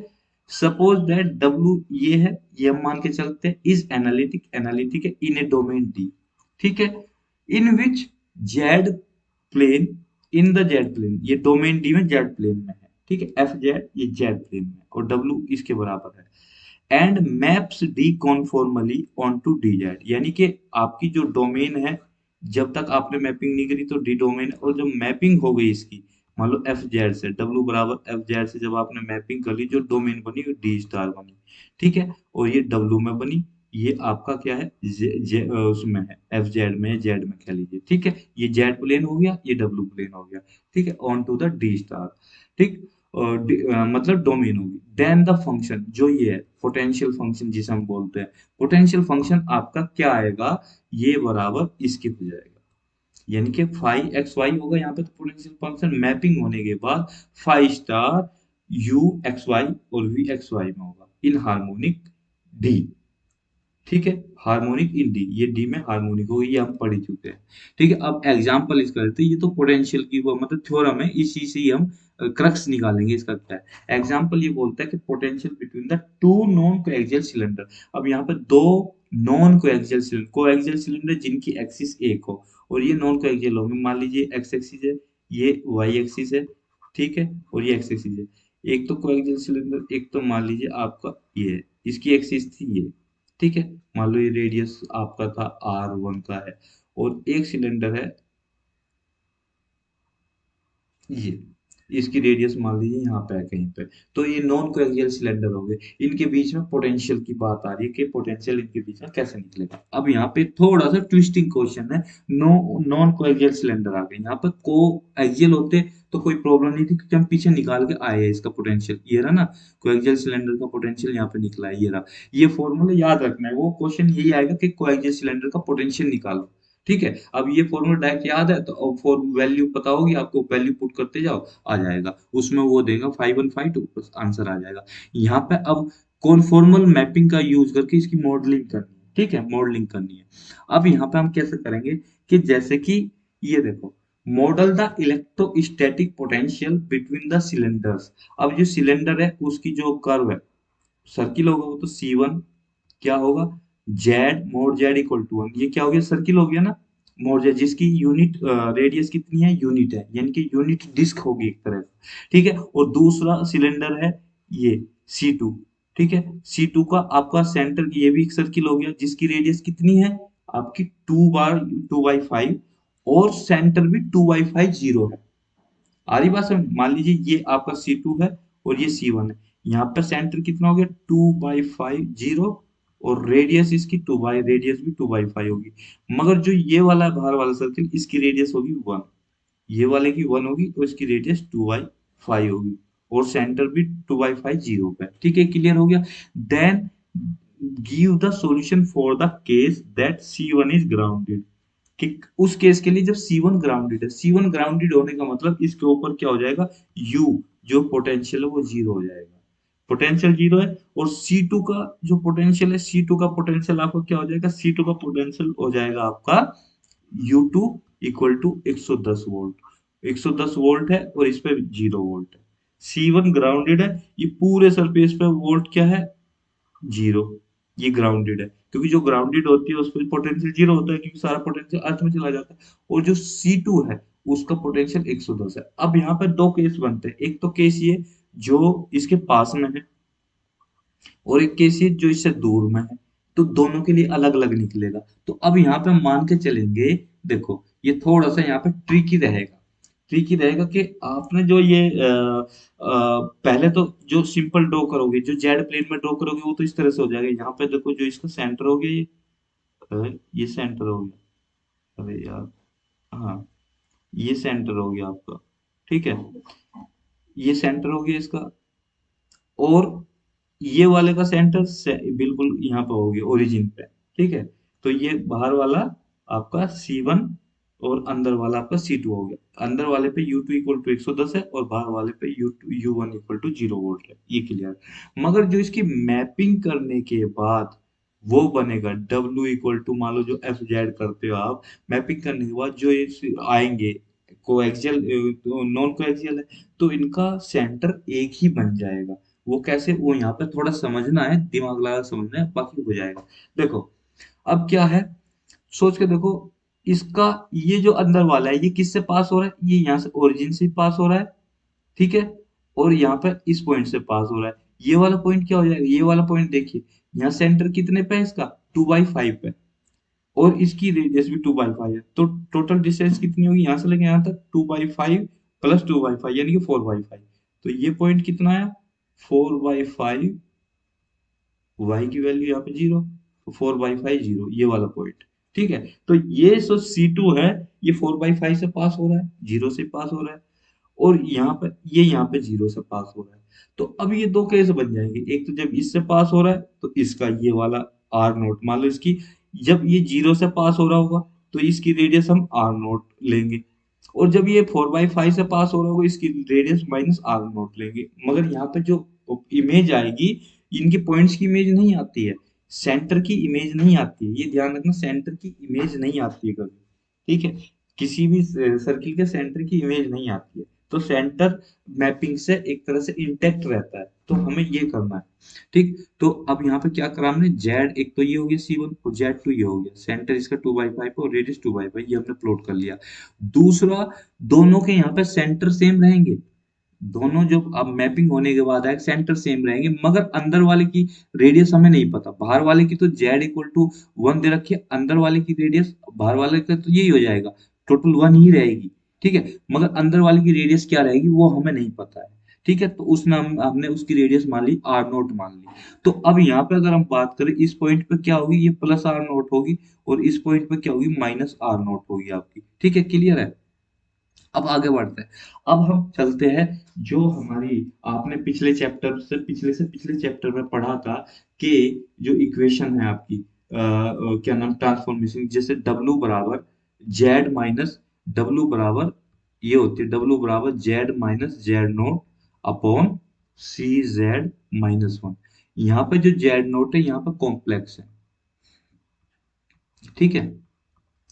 सपोज दैट डब्ल्यू ये है, ये हम मान के चलते हैं, इज एनालिटिक, एनालिटिक है इन ए डोमेन डी। ठीक है, in which Z plane, in the Z plane, ये डोमेन डी में जेड प्लेन में है। ठीक है, एफ जेड ये जेड प्लेन में और डब्ल्यू इसके बराबर है। And maps D conformally on to D Z, यानी कि आपकी जो डोमेन है, जब तक आपने मैपिंग नहीं करी तो डी डोमेन, और जब मैपिंग हो गई इसकी, मान लो एफ जेड से डब्ल्यू बराबर एफ जेड से जब आपने मैपिंग कर ली, जो डोमेन बनी वो डी स्टार बनी। ठीक है, और ये डब्ल्यू में बनी, ये आपका क्या है, उसमें है एफ जेड में, जेड में कह लीजिए। ठीक है, ये जेड प्लेन हो गया, ये डब्ल्यू प्लेन हो गया। ठीक है, on to the D star. ठीक, मतलब डोमेन होगी। देन द फंक्शन जो ये है, पोटेंशियल फंक्शन जिसे हम बोलते हैं, पोटेंशियल फंक्शन आपका क्या आएगा, ये बराबर इसके हो जाएगा, यानी कि फाई एक्स वाई होगा यहाँ पे। तो पोटेंशियल फंक्शन मैपिंग होने के बाद phi star u x y और वी एक्स वाई में होगा इन हार्मोनिक डी। ठीक है, हार्मोनिक इन डी, ये डी में हार्मोनिक होगी, ये हम पढ़ ही चुके हैं। ठीक है, अब एग्जांपल इसका लेते हैं, ये तो पोटेंशियल की वो मतलब थ्योरम है, इसी से ही हम क्रक्स निकालेंगे इसका क्या है। एग्जांपल ये बोलता है कि potential between the to non coaxial cylinder. अब यहाँ पे दो नॉन कोएक्सियल सिलेंडर जिनकी एक्सिस एक हो, और ये नॉन कोएक्सियल होंगे, मान लीजिए एक्स एक्सिस है, ये वाई एक्सिस है। ठीक है, और ये एक्स एक्सिस है। एक तो कोएक्सियल सिलेंडर, एक तो मान लीजिए आपका ये है, इसकी एक्सिस थी ये। ठीक है, मान लो ये रेडियस आपका था आर वन का है, और एक सिलेंडर है ये, इसकी रेडियस मान लीजिए यहाँ पे है कहीं पे। तो ये नॉन कोएक्सियल सिलेंडर हो गए, इनके बीच में पोटेंशियल की बात आ रही है कि पोटेंशियल इनके बीच में कैसे निकलेगा। अब यहाँ पे थोड़ा सा ट्विस्टिंग क्वेश्चन है। नॉन कोएक्सियल सिलेंडर आ गए, यहाँ पे को एक्सियल होते तो कोई प्रॉब्लम नहीं थी, क्योंकि हम पीछे निकाल के आए हैं इसका पोटेंशियल, ये रहा ना, कोएक्सियल सिलेंडर का पोटेंशियल यहाँ पे निकला है, ये रहा। ये फॉर्मूला याद रखना है, वो क्वेश्चन यही आएगा कि कोएक्सियल सिलेंडर का पोटेंशियल निकालो। ठीक है, अब ये फॉर्मूला डायरेक्ट याद है, तो अब फॉर वैल्यू पता होगी आपको, वैल्यू पुट करते जाओ, आ जाएगा उसमें, वो देगा 5152, बस आंसर आ जाएगा। यहाँ पे अब कॉन्फॉर्मल मैपिंग का यूज करके इसकी मॉडलिंग करनी है। ठीक है, मॉडलिंग करनी है। अब यहाँ पे हम कैसे करेंगे, कि जैसे कि ये देखो, model the electrostatic potential between the cylinders. अब जो सिलेंडर है उसकी जो कर्व है, सर्किल होगा वो, तो C1 क्या होगा, z mod Z equal to one, ये क्या हो गया, सर्किल हो गया ना, मोड जेड, जिसकी यूनिट रेडियस कितनी है, यूनिट है, यानी कि यूनिट डिस्क होगी एक तरह से। ठीक है, और दूसरा सिलेंडर है ये C2। ठीक है, C2 का आपका सेंटर, ये भी एक सर्किल हो गया, जिसकी रेडियस कितनी है आपकी, 2/2/5, और सेंटर भी 2/5 जीरो है। आ रही बात समझ, मान लीजिए ये आपका C2 है और ये C1 है, यहाँ पर सेंटर कितना हो गया, 2/5 जीरो, और रेडियस इसकी रेडियस भी 2/5 होगी। मगर जो ये वाला बाहर वाला सर्किल, इसकी रेडियस होगी 1, ये वाले की 1 होगी, और इसकी रेडियस 2/5 होगी, और सेंटर भी 2/5 जीरो पे। ठीक है, क्लियर हो गया। Then give the solution for the case that C1 is grounded, कि उस केस के लिए जब C1 ग्राउंडेड है, C1 ग्राउंडेड होने का मतलब इसके ऊपर क्या हो जाएगा, U जो पोटेंशियल है वो जीरो हो जाएगा, पोटेंशियल जीरो है। और C2 का जो पोटेंशियल है, C2 का पोटेंशियल आपका क्या हो जाएगा, C2 का पोटेंशियल हो जाएगा आपका U2 equal to 110 volt. 110 volt है और इस पे जीरो वोल्ट है। C1 ग्राउंडेड है, ये पूरे सरफेस पे वोल्ट क्या है, जीरो, ये ग्राउंडेड है, क्योंकि जो ग्राउंडेड होती है उस पर पोटेंशियल जीरो होता है, क्योंकि सारा पोटेंशियल अर्थ में चला जाता है। और जो C2 है उसका पोटेंशियल 110 है। अब यहाँ पे दो केस बनते हैं, एक तो केस ये जो इसके पास में है, और एक केस ये जो इससे दूर में है। तो दोनों के लिए अलग अलग निकलेगा। तो अब यहाँ पे मान के चलेंगे, देखो ये थोड़ा सा यहाँ पे ट्रिकी रहेगा। ट्रिकी रहेगा कि आपने जो ये पहले तो जो सिंपल ड्रॉ करोगे, जो जेड प्लेन में ड्रॉ करोगे वो तो इस तरह से हो जाएगा। यहाँ पे देखो जो इसका सेंटर हो गया, ये सेंटर हो गया। अरे यार, हाँ, ये सेंटर हो गया आपका, ठीक है, ये सेंटर हो गया इसका। और ये वाले का सेंटर बिल्कुल यहाँ पे हो गया ओरिजिन पे, ठीक है। तो ये बाहर वाला आपका C1 और अंदर वाला आपका C2 हो गया। अंदर वाले पे U2 इक्वल टू 110 है, और बाहर वाले पे U1 इक्वल टू 0 वोल्ट है, ये क्लियर। मगर जो इसकी मैपिंग करने के बाद वो बनेगा W इक्वल टू, मान लो जो एफ जेड करते हो आप, मैपिंग करने के बाद जो ये आएंगे कोएक्सियल, नॉन कोएक्सियल है, तो इनका सेंटर एक ही बन जाएगा। वो कैसे, वो यहाँ पे थोड़ा समझना है, दिमाग लगा समझना है, बाकी हो जाएगा। देखो अब क्या है, सोच के देखो, इसका ये जो अंदर वाला है ये किससे पास हो रहा है, ये यहाँ से ओरिजिन से पास हो रहा है, ठीक है। और यहाँ पे इस पॉइंट से पास हो रहा है। ये वाला पॉइंट क्या हो जाएगा, ये वाला पॉइंट देखिए, यहाँ सेंटर कितने पे है इसका, 2/5 पे, और इसकी रेडियस भी 2/5 है। तो टोटल डिस्टेंस कितनी होगी यहाँ से लेके यहाँ तक, 2/5 प्लस 2/5 यानी कि 4/5। तो ये पॉइंट कितना है, 4/5, y की वैल्यू यहाँ पे 0, तो 4/5 0, ये वाला पॉइंट, ठीक है। तो ये जो C2 है, ये 4/5 से पास हो रहा है, जीरो से पास हो रहा है। और यहाँ पे ये यहाँ पे जीरो से पास हो रहा है। तो अब ये दो केस बन जाएंगे, एक तो जब इससे पास हो रहा है तो इसका ये वाला आर नोट, मान लो इसकी, जब ये जीरो से पास हो रहा होगा तो इसकी रेडियस हम आर नोट लेंगे। और जब ये 4/5 से पास हो रहा होगा इसकी रेडियस माइनस आर नोट लेंगे। मगर यहाँ पे जो इमेज आएगी, इनके पॉइंट्स की इमेज नहीं आती है, सेंटर की इमेज नहीं आती है, ये ध्यान रखना, सेंटर की इमेज नहीं आती है कभी, ठीक है। किसी भी सर्किल के सेंटर की इमेज नहीं आती है। तो सेंटर मैपिंग से एक तरह से इंटेक्ट रहता है, तो हमें ये करना है, ठीक। तो अब यहाँ पे क्या करा हमने, जेड एक तो ये हो गया C1, और Z2 ये हो गया, सेंटर इसका 2/5 और रेडियस 2/5, ये हमने प्लॉट कर लिया। दूसरा, दोनों के यहाँ पे सेंटर सेम रहेंगे, दोनों जो अब मैपिंग होने के बाद है सेंटर सेम रहेंगे, मगर अंदर वाले की रेडियस हमें नहीं पता। बाहर वाले की तो Z इक्वल टू 1 दे रखी है, अंदर वाले की रेडियस, बाहर वाले का तो यही हो जाएगा, टोटल 1 ही रहेगी, ठीक है। मगर अंदर वाले की रेडियस क्या रहेगी वो हमें नहीं पता है, ठीक है। तो उसने हमने उसकी रेडियस मान ली आर नोट मान ली। तो अब यहाँ पे अगर हम बात करें, इस पॉइंट पे क्या होगी, ये प्लस आर नोट होगी, और इस पॉइंट पे क्या होगी, माइनस आर नोट होगी आपकी, ठीक है, क्लियर है। अब आगे बढ़ते हैं। अब हम चलते हैं, जो हमारी आपने पिछले चैप्टर में पढ़ा था कि जो इक्वेशन है आपकी, क्या नाम, ट्रांसफॉर्मेशन, जैसे W बराबर जेड माइनस, W बराबर ये होती है, W बराबर z minus Z naught upon CZ-1। यहाँ पे जो जेड नोट है यहाँ पे कॉम्प्लेक्स है, ठीक है,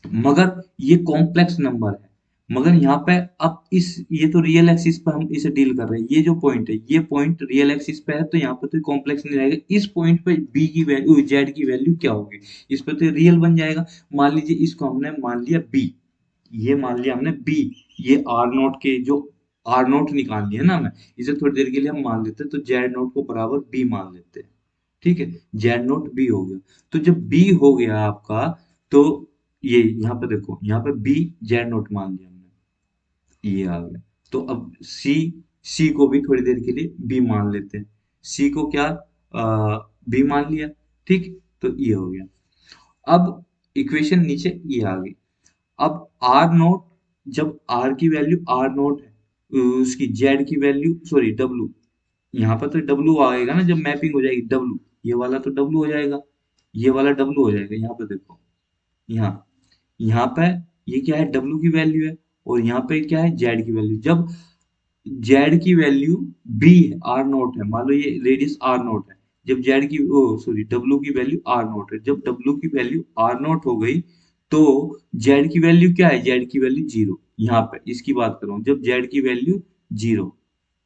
मगर ये कॉम्प्लेक्स नंबर है। मगर यहाँ पे अब इस, ये तो रियल एक्सिस पे हम इसे डील कर रहे हैं, ये जो पॉइंट है ये पॉइंट रियल एक्सिस पे है, तो यहाँ पे तो कॉम्प्लेक्स नहीं रहेगा। इस पॉइंट पे बी की वैल्यू, जेड की वैल्यू क्या होगी, इस पे तो रियल बन जाएगा। मान लीजिए इसको हमने मान लिया बी, ये मान लिया हमने बी, ये आर नोट के जो आर नोट निकाल लिया ना हमें, इसे थोड़ी देर के लिए हम मान लेते हैं, तो जेड नोट को बराबर बी मान लेते हैं, ठीक है। जेड नोट बी हो गया। तो जब बी हो गया आपका, तो ये यहाँ पे देखो, यहाँ पे बी जेड नोट मान लिया हमने, ये आ गया। तो अब सी, सी को भी थोड़ी देर के लिए बी मान लेते हैं, सी को क्या, बी मान लिया, ठीक। तो ये हो गया। अब इक्वेशन नीचे ये आ गई। अब आर नोट, जब आर की वैल्यू आर नोट है, उसकी जेड की वैल्यू, सॉरी डब्लू, यहाँ पर तो डब्लू आएगा ना, जब मैपिंग हो जाएगी डब्लू, ये वाला तो डब्लू हो जाएगा, ये वाला डब्लू हो जाएगा। यहाँ पे देखो, यहाँ यहाँ पे ये क्या है, डब्लू की वैल्यू है, और यहाँ पे क्या है, जेड की वैल्यू। जब जेड की वैल्यू बी है, आर नोट है, मान लो ये रेडियस आर नोट है, जब जेड की, ओ सॉरी, डब्लू की वैल्यू आर नोट है, जब डब्लू की वैल्यू आर नोट हो गई, तो जेड की वैल्यू क्या है, जेड की वैल्यू जीरो। यहाँ पे इसकी बात कर रहा हूँ, जब जेड की वैल्यू जीरो,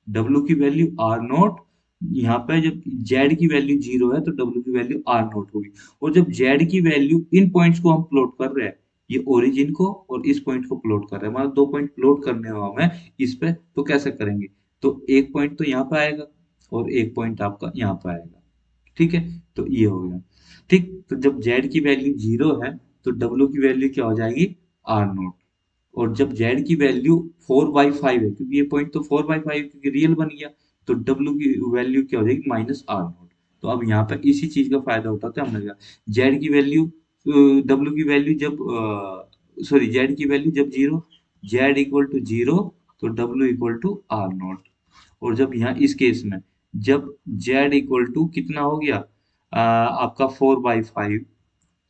डब्ल्यू की वैल्यू आर नोट, यहाँ पे जब जेड की वैल्यू 0 है तो डब्ल्यू की वैल्यू आर नोट होगी। और जब जेड की वैल्यू, इन पॉइंट्स को हम प्लॉट कर रहे हैं, ये ओरिजिन को और इस पॉइंट को प्लॉट कर रहे हैं, मतलब 2 पॉइंट प्लॉट करने हो हमें इस पे, तो कैसे करेंगे? तो एक पॉइंट तो यहाँ पे आएगा और एक पॉइंट आपका यहाँ पे आएगा। ठीक है, तो ये हो गया। ठीक, तो जब जेड की वैल्यू 0 है तो डब्ल्यू की वैल्यू क्या हो जाएगी? R naught. और जब जेड की वैल्यू 4/5 है, क्योंकि ये पॉइंट तो 4/5 क्योंकि रियल बन गया, तो डब्ल्यू की वैल्यू क्या हो जाएगी? Minus r naught. तो अब यहाँ पर इसी चीज का फायदा उठाते हैं हमने, क्या जेड की वैल्यू, डब्ल्यू की वैल्यू जब सॉरी जेड की वैल्यू जब 0, जेड इक्वल टू 0, तो डब्ल्यू इक्वल टू आर नोट। और जब यहाँ इस केस में जब जेड इक्वल टू कितना हो गया, आपका 4/5,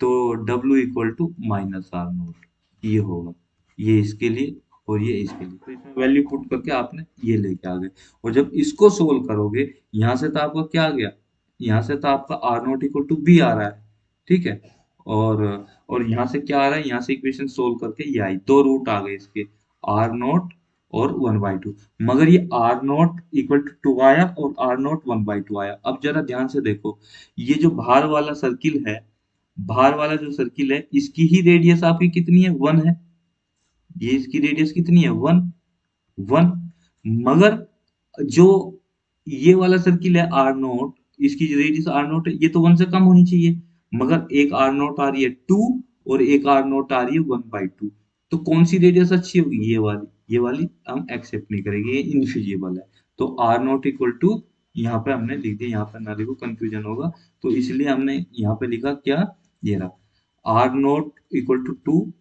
तो W equal to minus r naught, ये होगा। ये इसके लिए और ये इसके लिए, तो इसमें वैल्यू पुट करके आपने ये लेके आ गए। और जब इसको सोल्व करोगे, यहाँ से तो आपका क्या आ गया? यहाँ से तो आपका R note equal to B आ रहा है। ठीक है, और और यहाँ से क्या आ रहा है? यहाँ से इक्वेशन सोल्व करके ये आई, दो रूट आ गए इसके, आर नोट और 1/2। मगर ये आर नोट इक्वल टू 2 आया और आर नोट 1/2 आया। अब जरा ध्यान से देखो, ये जो बाहर वाला सर्किल है, बाहर वाला जो सर्किल है, इसकी ही रेडियस आपकी कितनी है? 1 है। ये इसकी रेडियस कितनी है? 1, 1। मगर जो ये वाला सर्किल है आर नोट, इसकी जो रेडियस आर नोट है, ये तो 1 से कम होनी चाहिए। मगर एक आर नोट आ रही है 2 और एक आर नोट आ रही है 1/2। तो कौन सी रेडियस अच्छी होगी? ये वाली। ये वाली हम एक्सेप्ट नहीं करेंगे, ये इनफिजिबल है। तो आर नोट इक्वल टू, यहाँ पे हमने लिख दिया, यहाँ पे ना लिखो कंफ्यूजन होगा, तो इसलिए हमने यहाँ पे लिखा क्या? ये रहा, r note equal to 2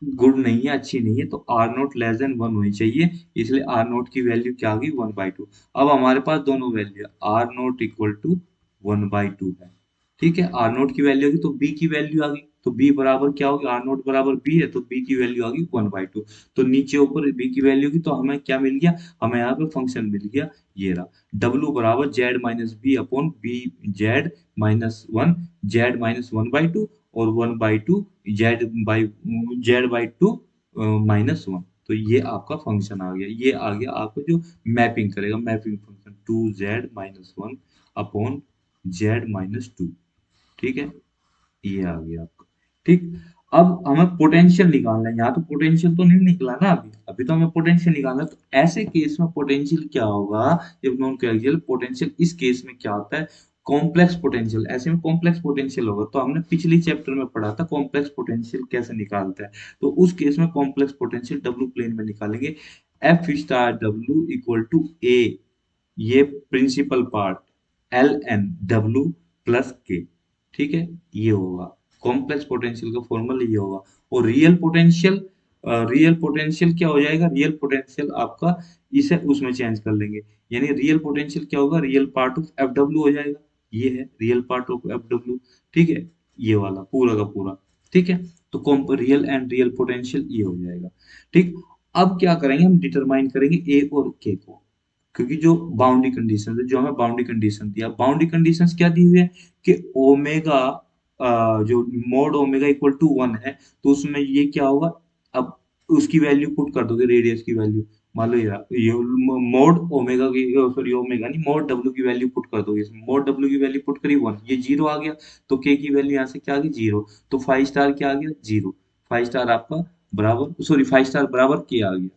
good नहीं है, अच्छी नहीं है, तो आर नोट लेस देन 1 होनी चाहिए। इसलिए आर नोट की वैल्यू क्या होगी? 1/2। अब हमारे पास दोनों वैल्यू है, आर नोट इक्वल टू 1/2 है। ठीक है, आर नोट की वैल्यू होगी तो बी की वैल्यू आ गई, तो बी बराबर क्या होगी? आर नोट बराबर बी है, तो बी की वैल्यू आ गई 1/2। तो नीचे ऊपर बी की वैल्यू की, तो हमें क्या मिल गया? हमें यहाँ पे फंक्शन मिल गया, ये रहा, डब्ल्यू बराबर z minus b upon b z minus 1, z minus 1/2 और 1/2 जेड बाई 2 -1। तो ये आपका फंक्शन आ गया, ये आ गया आपको जो मैपिंग करेगा, mapping function 2z-1 upon z-2। ठीक है, ये आ गया आपका। ठीक, अब हमें पोटेंशियल निकालना है। यहाँ तो पोटेंशियल तो नहीं निकला ना, अभी अभी तो हमें पोटेंशियल निकालना है। तो ऐसे केस में पोटेंशियल क्या होगा? जब नॉन कोएक्सियल पोटेंशियल, इस केस में क्या होता है? कॉम्प्लेक्स पोटेंशियल, ऐसे में कॉम्प्लेक्स पोटेंशियल होगा। तो हमने पिछली चैप्टर में पढ़ा था कॉम्प्लेक्स पोटेंशियल कैसे निकालते हैं। तो उस केस में कॉम्प्लेक्स पोटेंशियल डब्ल्यू प्लेन में निकालेंगे। F star W equal to A, ये principal part, L N W plus K. ठीक है, ये होगा कॉम्प्लेक्स पोटेंशियल का फॉर्मूला, ये होगा। और रियल पोटेंशियल क्या हो जाएगा? रियल पोटेंशियल आपका, इसे उसमें चेंज कर लेंगे, यानी रियल पोटेंशियल क्या होगा? Real part of F W हो जाएगा। ये है real part of F W. ठीक है, ये वाला पूरा का पूरा। ठीक है, तो रियल एंड रियल पोटेंशियल ये हो जाएगा। ठीक, अब क्या करेंगे? हम डिटरमाइन करेंगे ए और के को, क्योंकि जो बाउंड्री कंडीशन है, जो हमें बाउंड्री कंडीशन दिया, बाउंड्री कंडीशंस क्या दी हुई है कि ओमेगा, जो मोड ओमेगा इक्वल टू 1 है, तो उसमें ये क्या होगा? अब उसकी वैल्यू पुट कर दोगे, रेडियस की वैल्यू, मान लो ये मोड ओमेगा की, सॉरी ओमेगा नहीं, मोड डब्ल्यू की वैल्यू पुट कर दोगे इसमें। मोड डब्ल्यू की वैल्यू पुट करी 1, ये 0 आ गया, तो के की वैल्यू यहाँ से क्या आ गई? 0। तो 5 स्टार क्या आ गया? 0। 5 स्टार आपका बराबर, सॉरी 5 स्टार बराबर के आ गया।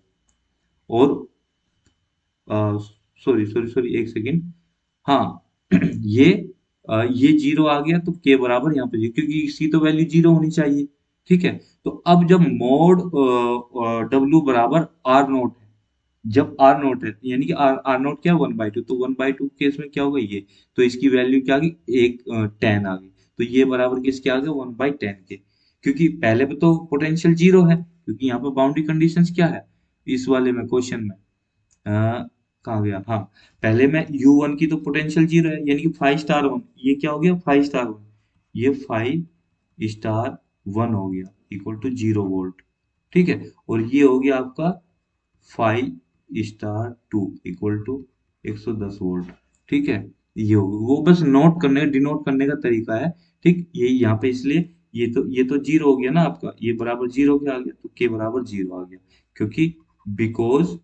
और सॉरी सॉरी सॉरी, एक सेकेंड, हाँ ये ये 0 आ गया, तो के बराबर यहाँ पे 0, क्योंकि इसकी तो वैल्यू 0 होनी चाहिए। ठीक है, तो अब जब मोड डब्ल्यू बराबर आर नोट है, जब आर नोट है, यानी कि आर नोट क्या है? 1/2, तो 1/2 केस में क्या होगा? ये, तो इसकी वैल्यू क्या आ गई? एक 10 आ गई। तो ये बराबर किसके आ गया? 1/10 के, क्योंकि पहले पे तो पोटेंशियल 0 है, क्योंकि यहाँ पे बाउंड्री कंडीशंस क्या है इस वाले में, क्वेश्चन में, कहाँ गया? हाँ, पहले में U1 की तो पोटेंशियल 0 है, यानी कि 5 स्टार 1, ये क्या हो गया? 5 स्टार 1, ये 5 स्टार 1 हो गया इक्वल टू 0 वोल्ट। ठीक है, और ये हो गया आपका 5 स्टार 2 इक्वल टू 110 वोल्ट। ठीक है, ये हो, वो बस नोट करने, डिनोट करने का तरीका है। ठीक, ये यहाँ पे इसलिए ये तो 0 हो गया ना आपका, ये बराबर 0 के आ गया, तो के बराबर 0 आ गया, क्योंकि बिकॉज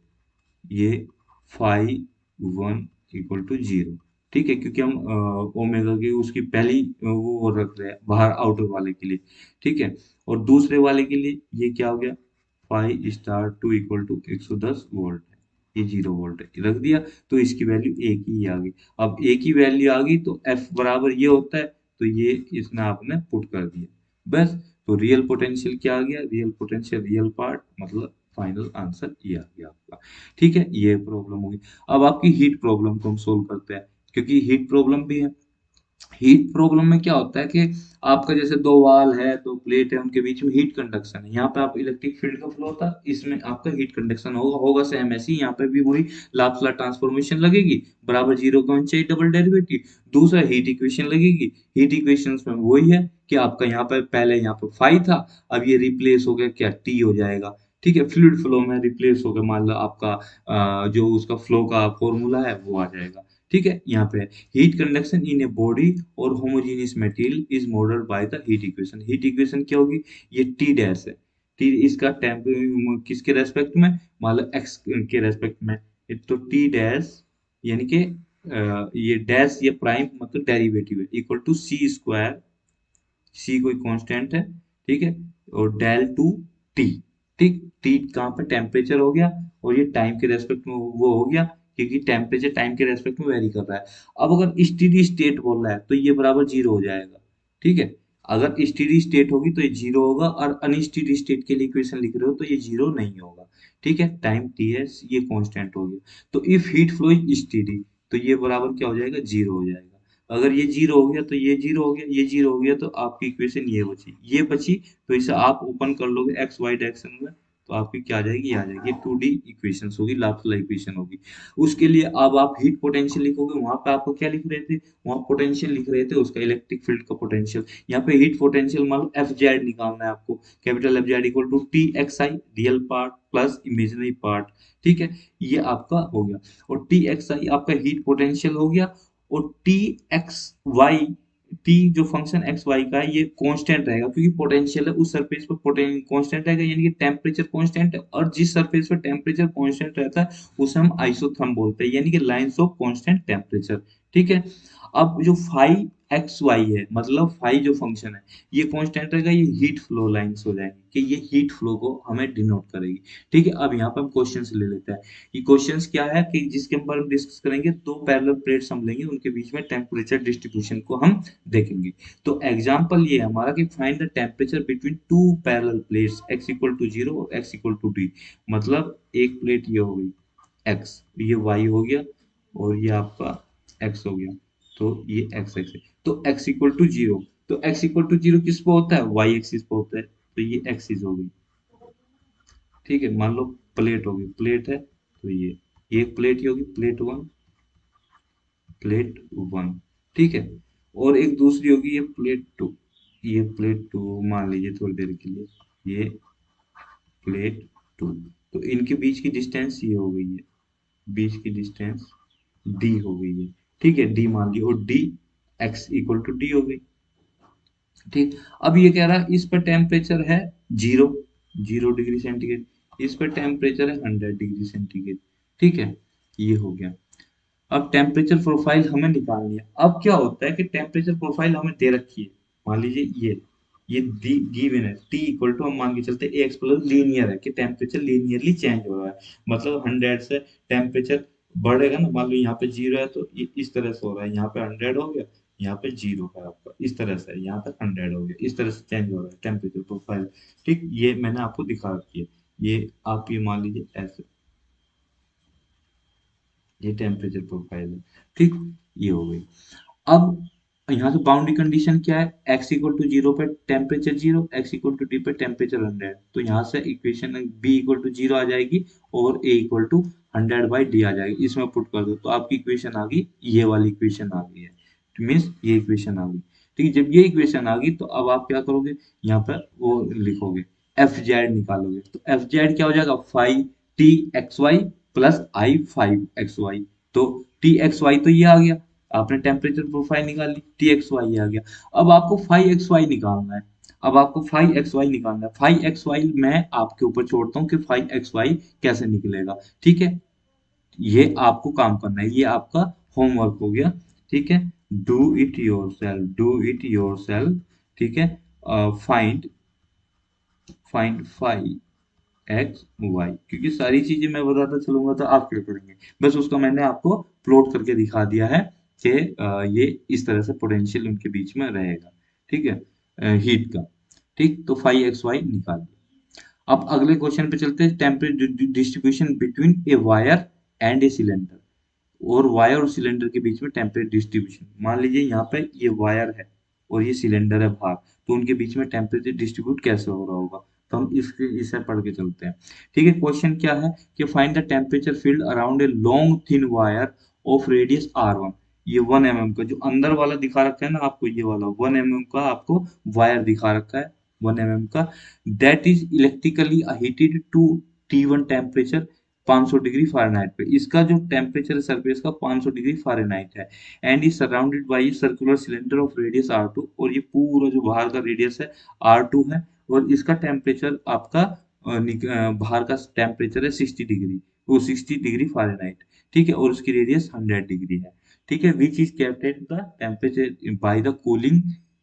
ये 5 1 इक्वल टू 0। ठीक है, क्योंकि हम ओमेगा की उसकी पहली वो रख रहे हैं बाहर आउटर वाले के लिए। ठीक है, और दूसरे वाले के लिए ये क्या हो गया, 5 स्टार 2 इक्वल टू 110 वोल्ट है, ये 0 वोल्ट है, रख दिया। तो इसकी वैल्यू एक ही आ गई। अब एक ही वैल्यू आ गई तो एफ बराबर ये होता है, तो ये इसमें आपने पुट कर दिया बस। तो रियल पोटेंशियल क्या आ गया, रियल पोटेंशियल रियल पार्ट, मतलब फाइनल आंसर ये आ गया आपका। ठीक है, ये प्रॉब्लम होगी। अब आपकी हीट प्रॉब्लम को हम सोल्व करते हैं, क्योंकि हीट प्रॉब्लम भी है। हीट प्रॉब्लम में क्या होता है कि आपका जैसे दो वाल है, दो प्लेट है, उनके बीच में हीट कंडक्शन है। यहाँ पे आप इलेक्ट्रिक फील्ड का फ्लो होता है, इसमें आपका हीट कंडक्शन होगा सेम ऐसे ही। यहाँ पे भी वही लाप्लास ट्रांसफॉर्मेशन लगेगी, बराबर जीरो का होना चाहिए डबल डेरिवेटिव। दूसरा हीट इक्वेशन लगेगी। हीट इक्वेशन में वही है कि आपका यहाँ पे पहले यहाँ पे फाई था, अब ये रिप्लेस हो गया क्या, टी हो जाएगा। ठीक है, फ्लूइड फ्लो में रिप्लेस हो गया, मान लो आपका जो उसका फ्लो का फॉर्मूला है वो आ जाएगा। ठीक है, यहाँ पे heat conduction in a body और homogeneous material is modelled by the heat equation. Heat equation क्या होगी, ये टी डैश है। टी इसका टेम्प किसके रेस्पेक्ट में, मान लो एक्स के रेस्पेक्ट में। तो टी डैश यानी कि ये डैश ये प्राइम मतलब डेरिवेटिव है, इक्वल टू सी स्क्वायर, सी कोई कांस्टेंट है। ठीक है, और डेल टू टी। ठीक, टी कहाँ पे टेम्परेचर हो गया, और ये टाइम के रेस्पेक्ट में वो हो गया, क्योंकि टेम्परेचर टाइम के रेस्पेक्ट में वेरी कर रहा है। अब अगर स्टेडी स्टेट बोल रहा है तो ये बराबर जीरो हो जाएगा। ठीक है, अगर स्टेडी स्टेट होगी तो ये जीरो होगा, और अनस्टेडी स्टेट के लिए इक्वेशन लिख रहे हो तो ये जीरो नहीं होगा। ठीक है, टाइम टी एस ये कांस्टेंट हो गया। तो if heat flow is steady, तो ये बराबर क्या हो जाएगा, जीरो हो जाएगा। अगर ये जीरो हो गया तो ये जीरो हो गया, ये जीरो हो गया तो आपकी इक्वेशन ये बची, ये बची। तो इसे आप ओपन कर लोगे एक्स वाई डायरेक्शन में, तो आपकी क्या आ जाएगी, ये आ जाएगी 2D इक्वेशन होगी, लाप्लास इक्वेशन होगी। उसके लिए अब आप हीट पोटेंशियल लिखोगे, वहां पे आपको क्या लिख रहे थे, वहां पोटेंशियल लिख रहे थे उसका इलेक्ट्रिक फील्ड का पोटेंशियल। यहाँ पे हीट पोटेंशियल मान लो एफ जेड निकालना है आपको, capital F Z equal to t x i real part plus imaginary part. ठीक है, ये आपका हो गया। और टी एक्स आई आपका हीट पोटेंशियल हो गया, और टी एक्स वाई, टी जो फंक्शन एक्स वाई का है ये कांस्टेंट रहेगा, क्योंकि पोटेंशियल है उस सरफेस पर कांस्टेंट रहेगा, यानी कि टेम्परेचर कांस्टेंट है। और जिस सरफेस पर टेम्परेचर कांस्टेंट रहता है उसे हम आइसोथर्म बोलते हैं, यानी कि लाइंस ऑफ कांस्टेंट टेम्परेचर। ठीक है, अब जो फाई एक्स वाई है, मतलब फाई जो फंक्शन है ये कांस्टेंट रहेगा, ये हीट फ्लो लाइंस हो जाएंगी, कि ये हीट फ्लो को हमें डिनोट करेगी। ठीक है, अब यहाँ पे हम क्वेश्चंस ले लेते हैं। ये क्वेश्चंस क्या है कि जिसके ऊपर हम डिस्कस करेंगे, दो पैरेलल प्लेट्स हम लेंगे, उनके बीच में टेम्परेचर डिस्ट्रीब्यूशन को हम देखेंगे। तो एग्जांपल ये है हमारा कि find the temperature between two parallel plates x equal to zero और एक्स इक्वल टू टी। मतलब एक प्लेट ये हो गई एक्स, ये वाई हो गया, और ये आपका एक्स हो गया। तो ये एक्स एक्स है, तो एक्स इक्वल टू जीरो। तो एक्स इक्वल टू जीरो किस पे होता है, वाई एक्सिस पे होता है, तो ये एक्सिस हो गई। ठीक है, मान लो प्लेट होगी, प्लेट है तो ये एक प्लेट ही होगी, प्लेट वन, प्लेट वन। ठीक है, और एक दूसरी होगी ये प्लेट टू, ये प्लेट टू मान लीजिए थोड़ी देर के लिए, ये प्लेट टू। तो इनके बीच की डिस्टेंस ये हो गई है, बीच की डिस्टेंस डी हो गई है। ठीक है, डी मान ली, और d x equal to d हो गई। ठीक, अब ये कह रहा है इस पर टेम्परेचर है जीरो, 0 डिग्री सेंटीग्रेड, इस पर टेम्परेचर है 100 डिग्री सेंटीग्रेड। ठीक है, ये हो गया। अब टेम्परेचर प्रोफाइल हमें निकालनी है। अब क्या होता है कि टेम्परेचर प्रोफाइल हमें दे रखी है, मान लीजिए ये दी गिवन है, टी इक्वल टू हम मान के चलते ए एक्स प्लस लीनियर है, कि टेम्परेचर लीनियरली चेंज हो रहा है। मतलब 100 से टेम्परेचर बढ़ेगा ना, मान लो यहाँ पे जीरो है तो इस तरह से हो रहा है, यहाँ पे 100 हो गया, यहाँ पे जीरो है आपका, इस तरह से यहाँ पे 100 हो गया, इस तरह से चेंज हो रहा है टेम्परेचर प्रोफाइल। ठीक, ये मैंने आपको दिखा रखी है। ये आप ये मान लीजिए ऐसे, ये टेम्परेचर प्रोफाइल है। ठीक, ये हो गई। अब यहाँ से बाउंड्री कंडीशन क्या है, x इक्वल टू जीरो पे temperature zero, x equal to D पे टेम्परेचर 100। तो यहाँ से equation b equal to zero आ जाएगी, और a इक्वल टू 100/d आ जाएगी, इसमें पुट कर दो तो आपकी इक्वेशन आ गई, ये वाली इक्वेशन आ गई है। मीन्स ये इक्वेशन आ गई। ठीक है, जब ये इक्वेशन आ गई तो अब आप क्या करोगे, यहाँ पर वो लिखोगे, एफ जेड निकालोगे। तो एफ जेड क्या हो जाएगा, 5t xy प्लस आई 5xy। तो टी एक्स वाई तो ये आ गया, आपने टेम्परेचर प्रोफाइल निकाल ली, टी एक्स वाई आ गया। अब आपको 5xy निकालना है। अब आपको 5xy निकालना है, 5xy मैं आपके ऊपर छोड़ता हूँ कि 5xy कैसे निकलेगा। ठीक है, ये आपको काम करना है, ये आपका होमवर्क हो गया। ठीक है, डू इट योर सेल्फ। ठीक है, फाइंड फाइंड 5x y, क्योंकि सारी चीजें मैं बताता चलूंगा तो आप क्या करेंगे। बस उसका मैंने आपको प्लॉट करके दिखा दिया है कि ये इस तरह से पोटेंशियल उनके बीच में रहेगा। ठीक है, हीट का। ठीक, तो 5x y निकाल दिया। अब अगले क्वेश्चन पे चलते हैं, temperature distribution between a wire and a cylinder. और वायर और सिलेंडर के बीच में टेम्परेचर डिस्ट्रीब्यूशन, मान लीजिए यहाँ पे ये वायर है और ये सिलेंडर है बाहर, तो उनके बीच में टेम्परेचर डिस्ट्रीब्यूट कैसे हो रहा होगा। तो हम इसे पढ़ के चलते हैं। ठीक है, क्वेश्चन क्या है कि find the temperature field around a long thin wire of radius r1। ये 1 mm का जो अंदर वाला दिखा रखा है ना आपको, ये वाला 1 mm का आपको वायर दिखा रखा है, 1 mm का, that is electrically heated to T1 temperature 500 degree Fahrenheit पे। इसका जो टेम्परेचर है सरफेस का 500 डिग्री फ़ारेनहाइट है, and is surrounded by circular cylinder of radius r2। और ये पूरा जो बाहर का रेडियस है r2 है, और इसका टेम्परेचर आपका बाहर का टेम्परेचर है 60 डिग्री, वो 60 डिग्री फ़ारेनहाइट। ठीक है, और उसकी रेडियस 100 डिग्री है। ठीक है, which is kept at the temperature by the cooling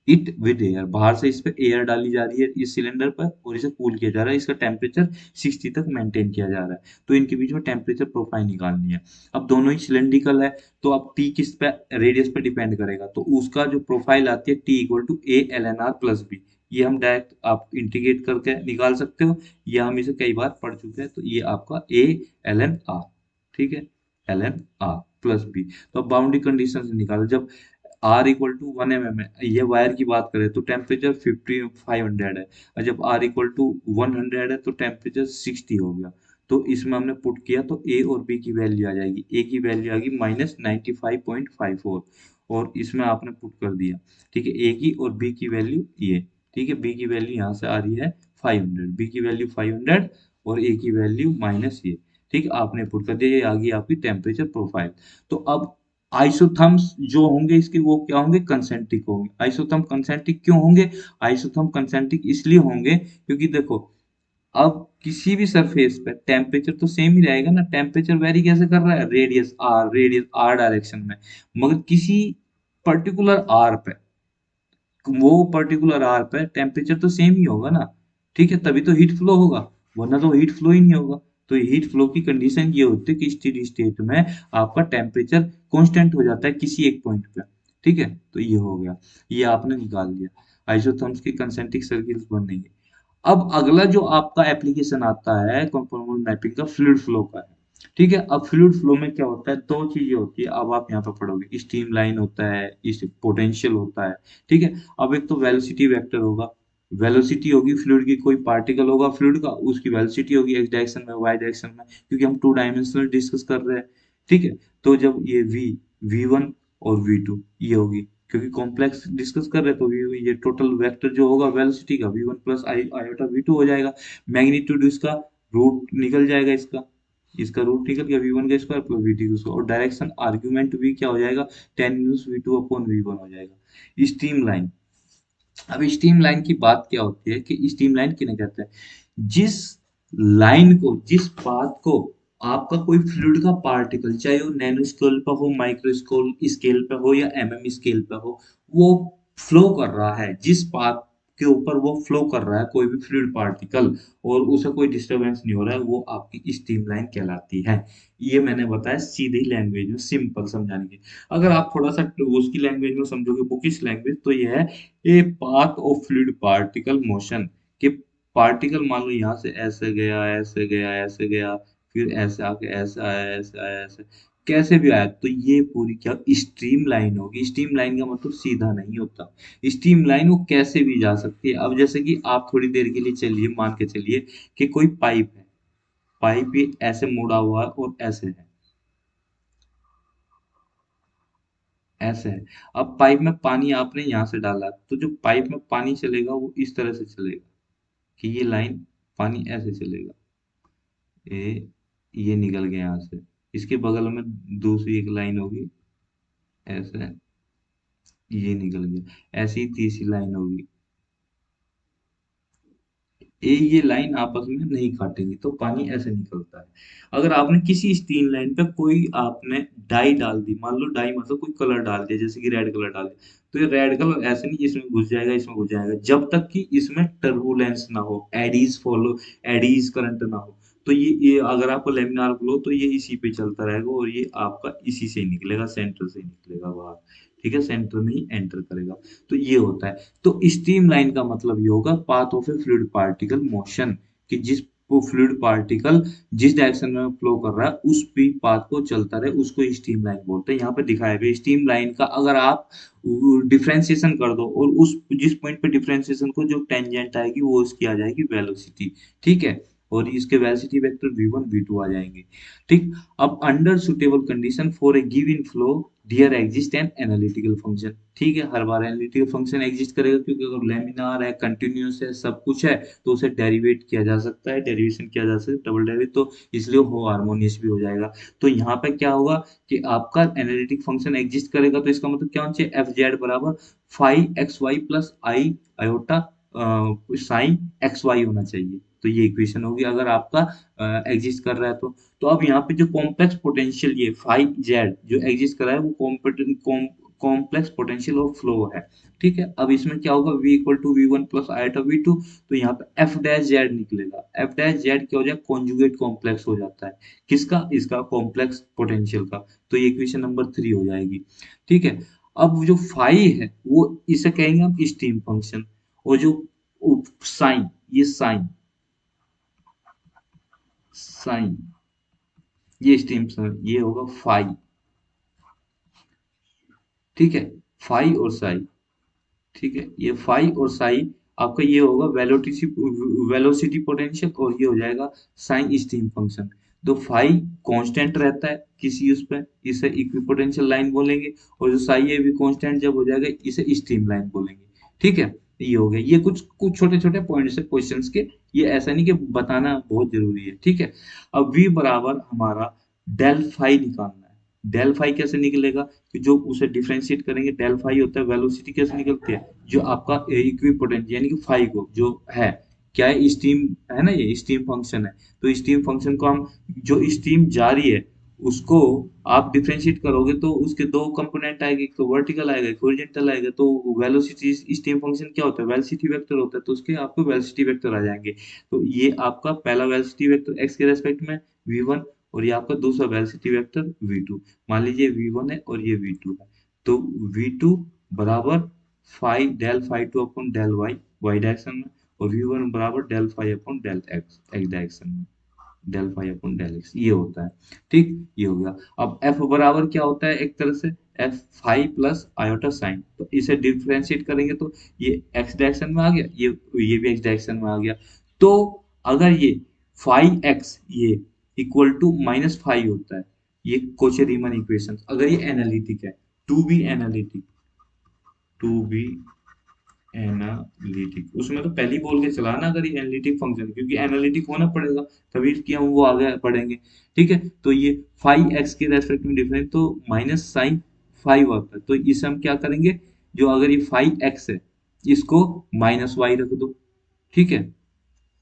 it with air. बाहर से इस पे एयर डाली जा रही है इस सिलेंडर पर, और इसे कूल किया जा रहा है, इसका टेम्परेचर 60 तक मेंटेन किया जा रहा है। तो इनके बीच में टेम्परेचर प्रोफाइल निकालनी है। अब दोनों ही सिलेंड्रिकल है, तो अब टी किस पे, रेडियस पे डिपेंड करेगा, तो उसका जो प्रोफाइल आती है T equal to a l N R plus b. ये हम डायरेक्ट आप इंटीग्रेट करके निकाल सकते हो, या हम इसे कई बार पढ़ चुके हैं, तो ये आपका ए एल एन आर। ठीक है, l N R plus b. तो अब बाउंड्री कंडीशन से निकालो, जब आर इक्वल टू 1 mm है, ये वायर की बात करें तो टेम्परेचर 500 है, और जब आर इक्वल टू 100 है तो टेम्परेचर 60 हो गया। तो इसमें हमने पुट किया तो ए और बी की वैल्यू आ जाएगी, ए की वैल्यू आ गई -95.54, और इसमें आपने पुट कर दिया। ठीक है, ए की और बी की वैल्यू ये। ठीक है, बी की वैल्यू यहाँ से आ रही है 500, बी की वैल्यू 500 और ए की वैल्यू माइनस ये। ठीक है, आपने पुट कर दिया, ये आ गई आपकी टेम्परेचर प्रोफाइल। तो अब आइसोथर्म्स जो होंगे इसके वो क्या होंगे, कंसेंट्रिक होंगे। आइसोथर्म कंसेंट्रिक क्यों होंगे, आइसोथर्म कंसेंट्रिक इसलिए होंगे क्योंकि देखो, अब किसी भी सरफेस पे टेम्परेचर तो सेम ही रहेगा ना, टेम्परेचर वेरी कैसे कर रहा है, रेडियस आर डायरेक्शन में, मगर किसी पर्टिकुलर आर पे, वो पर्टिकुलर आर पे टेम्परेचर तो सेम ही होगा ना। ठीक है, तभी तो हीट फ्लो होगा, वरना तो हीट फ्लो ही नहीं होगा। तो हीट फ्लो की कंडीशन ये होती है कि स्टेडी स्टेट में आपका टेम्परेचर कांस्टेंट हो जाता है किसी एक पॉइंट पे। ठीक है, तो ये हो गया, ये आपने निकाल दिया, आइसोथर्म्स की कंसेंट्रिक सर्किल्स बन रही है। अब अगला जो आपका एप्लीकेशन आता है कन्फॉर्मल मैपिंग का, फ्लूइड फ्लो का है। ठीक है, अब फ्लूइड फ्लो में क्या होता है, दो चीजें होती है, अब आप यहाँ पे पढ़ोगे, स्ट्रीम लाइन होता है, इस पोटेंशियल होता है। ठीक है, अब एक तो वेलोसिटी वेक्टर होगा, वेलोसिटी होगी फ्लूइड की, कोई पार्टिकल होगा फ्लूइड का, उसकी वेलोसिटी होगी एक्स डायरेक्शन में, वाई डायरेक्शन में, क्योंकि हम टू डायमेंशनल डिस्कस कर रहे हैं। ठीक है, तो जब ये V1 और V2 ये होगी, क्योंकि कॉम्प्लेक्स डिस्कस कर रहे हैं, तो ये टोटल वेक्टर जो होगा वेलोसिटी का V1 plus I iota V2 हो जाएगा। मैग्नीट्यूड इसका रूट निकल जाएगा, इसका रूट निकल गया V1 का स्क्वायर प्लस V2 का स्क्वायर, और डायरेक्शन आर्ग्यूमेंट भी क्या हो जाएगा, tan inverse V2 upon V1 हो जाएगा। स्ट्रीम लाइन, अब स्ट्रीम लाइन की बात क्या होती है कि स्ट्रीम लाइन किन्हें कहते हैं, जिस लाइन को, जिस पाथ को आपका कोई फ्लूइड का पार्टिकल, चाहे वो नैनो स्केल पे हो, माइक्रो स्केल पे हो, या स्केल पे हो, वो फ्लो कर रहा है, जिस पाथ के ऊपर वो फ्लो कर रहा है कोई भी फ्लूइड पार्टिकल, और उसे कोई डिस्टरबेंस नहीं हो रहा है, वो आपकी स्ट्रीम लाइन कहलाती है। ये मैंने बताया सीधी लैंग्वेज में, सिंपल समझाने के। अगर आप थोड़ा सा उसकी लैंग्वेज में समझोगे, बुकिश लैंग्वेज, तो ये है a path of fluid particle motion, कि पार्टिकल मान लो यहाँ से ऐसे गया, ऐसे गया, ऐसे गया, फिर ऐसे आके ऐसे आया, ऐसे आया, ऐसे कैसे भी आया, तो ये पूरी क्या स्ट्रीम लाइन होगी। स्ट्रीम लाइन का मतलब सीधा नहीं होता, स्ट्रीम लाइन वो कैसे भी जा सकती है। अब जैसे कि आप थोड़ी देर के लिए चलिए, मान के चलिए कि कोई पाइप है, पाइप ये ऐसे मुड़ा हुआ है और ऐसे है, ऐसे है। अब पाइप में पानी आपने यहाँ से डाला, तो जो पाइप में पानी चलेगा वो इस तरह से चलेगा, कि ये लाइन पानी ऐसे चलेगा, ये निकल गया यहाँ से, इसके बगल में दूसरी एक लाइन होगी ऐसे, ये निकल गया, ऐसी ही तीसरी लाइन होगी, ये लाइन आपस में नहीं काटेंगी तो पानी ऐसे निकलता है। अगर आपने किसी स्टील लाइन पे कोई आपने डाई डाल दी, मान लो डाई मतलब कोई कलर डाल दिया, जैसे कि रेड कलर डाल दिया, तो ये रेड कलर ऐसे नहीं इसमें घुस जाएगा, इसमें घुस जाएगा, जब तक कि इसमें टर्बुलेंस ना हो, एडीज फॉलो, एडीज करंट ना हो। तो ये अगर आपको लेमिनार फ्लो, तो ये इसी पे चलता रहेगा और ये आपका इसी से ही निकलेगा, सेंटर से ही निकलेगा बाहर। ठीक है, सेंटर में ही एंटर करेगा। तो ये होता है। तो स्ट्रीम लाइन का मतलब ये होगा path of A fluid particle motion, कि जिस वो फ्लूइड पार्टिकल जिस डायरेक्शन में फ्लो कर रहा है उस भी पाथ को चलता रहे, उसको स्ट्रीम लाइन बोलते हैं। यहाँ पे दिखाया गया स्ट्रीम लाइन का अगर आप डिफरेंशिएशन कर दो, और उस जिस पॉइंट पे डिफरेंशिएशन को जो टेंजेंट आएगी वो उसकी आ जाएगी वेलोसिटी। ठीक है, और इसके वेलोसिटी वेक्टर v1 v2 आ जाएंगे। ठीक। अब under suitable condition for a given flow there exist an analytical function. ठीक है, हर बार एनालिटिकल फंक्शन एग्जिस्ट करेगा, क्योंकि अगर लेमिनार है, कंटिन्यूअस है, सब कुछ है, तो उसे डेरिवेट किया जा सकता है, डेरिवेशन किया जा सकता है, डबल डेरिवेट, तो इसलिए वो हार्मोनियस भी हो जाएगा। तो यहाँ पे क्या होगा कि आपका एनालिटिक फंक्शन एग्जिस्ट करेगा, तो इसका मतलब क्या होना चाहिए, एफ जेड बराबर five x Y plus I iota sine X Y होना चाहिए। तो ये इक्वेशन होगी अगर आपका एग्जिस्ट कर रहा है तो अब यहाँ पे जो कॉम्प्लेक्स पोटेंशियल ये फाइव जेड जो एग्जिस्ट कर रहा है वो कॉम्प्लेक्स पोटेंशियल ऑफ फ्लो है। ठीक है, अब इसमें क्या होगा, v equal to we one plus iota we two, तो यहाँ पे एफ डैश जेड निकलेगा। एफ डैश जेड क्या हो जाएगा, कॉन्जुगेट कॉम्प्लेक्स हो जाता है, किसका, इसका कॉम्प्लेक्स पोटेंशियल का। तो ये इक्वेशन नंबर 3 हो जाएगी। ठीक है, अब जो फाई है वो इसे कहेंगे हम स्टीम फंक्शन, और जो साइन, ये साइन, साइन, ये स्टीम ये होगा फाई। ठीक है, फाई और साई। ठीक है, ये फाई और साई आपका ये होगा वेलोसिटी, वेलोसिटी पोटेंशियल, और ये हो जाएगा साइन स्टीम फंक्शन। तो फाई कांस्टेंट रहता है किसी उस पे, इसे इक्विपोटेंशियल लाइन बोलेंगे, और जो साई है भी कांस्टेंट जब हो जाएगा इसे स्टीम लाइन बोलेंगे। ठीक है, ये हो गया, ये कुछ कुछ छोटे छोटे पॉइंट्स है क्वेश्चंस के, ये ऐसा नहीं कि बताना बहुत जरूरी है। ठीक है, अब v बराबर हमारा डेल फाई निकालना है। डेल फाई कैसे निकलेगा, कि जो उसे डिफरेंशिएट करेंगे, डेल फाई होता है, वेलोसिटी कैसे निकलती है, जो आपका इक्विपोटेंशियल यानी कि फाई को जो है, क्या है, स्टीम है ना, ये स्टीम फंक्शन है। तो स्टीम फंक्शन को हम, जो स्टीम जा रही है उसको आप डिफरेंशिएट करोगे तो उसके दो कंपोनेंट आएंगे, एक तो वर्टिकल आएगा, एक हॉरिजॉन्टल आएगा। तो वेलोसिटी स्टीम फंक्शन क्या होता है, वेलोसिटी वेक्टर होता है, तो उसके आपको वेलोसिटी वेक्टर आ जाएंगे। तो ये आपका पहला वेलोसिटी वेक्टर एक्स के रेस्पेक्ट में v1, और ये आपका दूसरा वेलोसिटी वेक्टर v2। मान लीजिए v1 है और ये v2 है, तो v2 बराबर five del five two upon del Y, Y direction में, और v1 बराबर del five upon del X, X direction में, del five upon del X, ये होता है। ठीक, ये हो गया। अब एफ बराबर क्या होता है, एक तरह से F five plus iota sign, तो इसे डिफरेंशिएट करेंगे तो ये एक्स डायरेक्शन में आ गया, ये भी एक्स डायरेक्शन में आ गया। तो अगर ये फाइव एक्स ये इक्वल टू माइनस फाइव होता है, ये कोचे रीमन इक्वेशन, अगर ये एनालिटिक है, to be analytic, to be analytic, उसमें तो पहले ही बोल के चला ना, अगर ये एनालिटिक फंक्शन, क्योंकि एनालिटिक होना पड़ेगा तभी कि हम वो आगे पढ़ेंगे। ठीक है, तो ये फाइव एक्स के रेस्पेक्ट में डिफरेंस, तो माइनस साइन फाइव आता है, तो इसे हम क्या करेंगे, जो अगर ये फाइव एक्स है इसको माइनस वाई रख दो। ठीक है,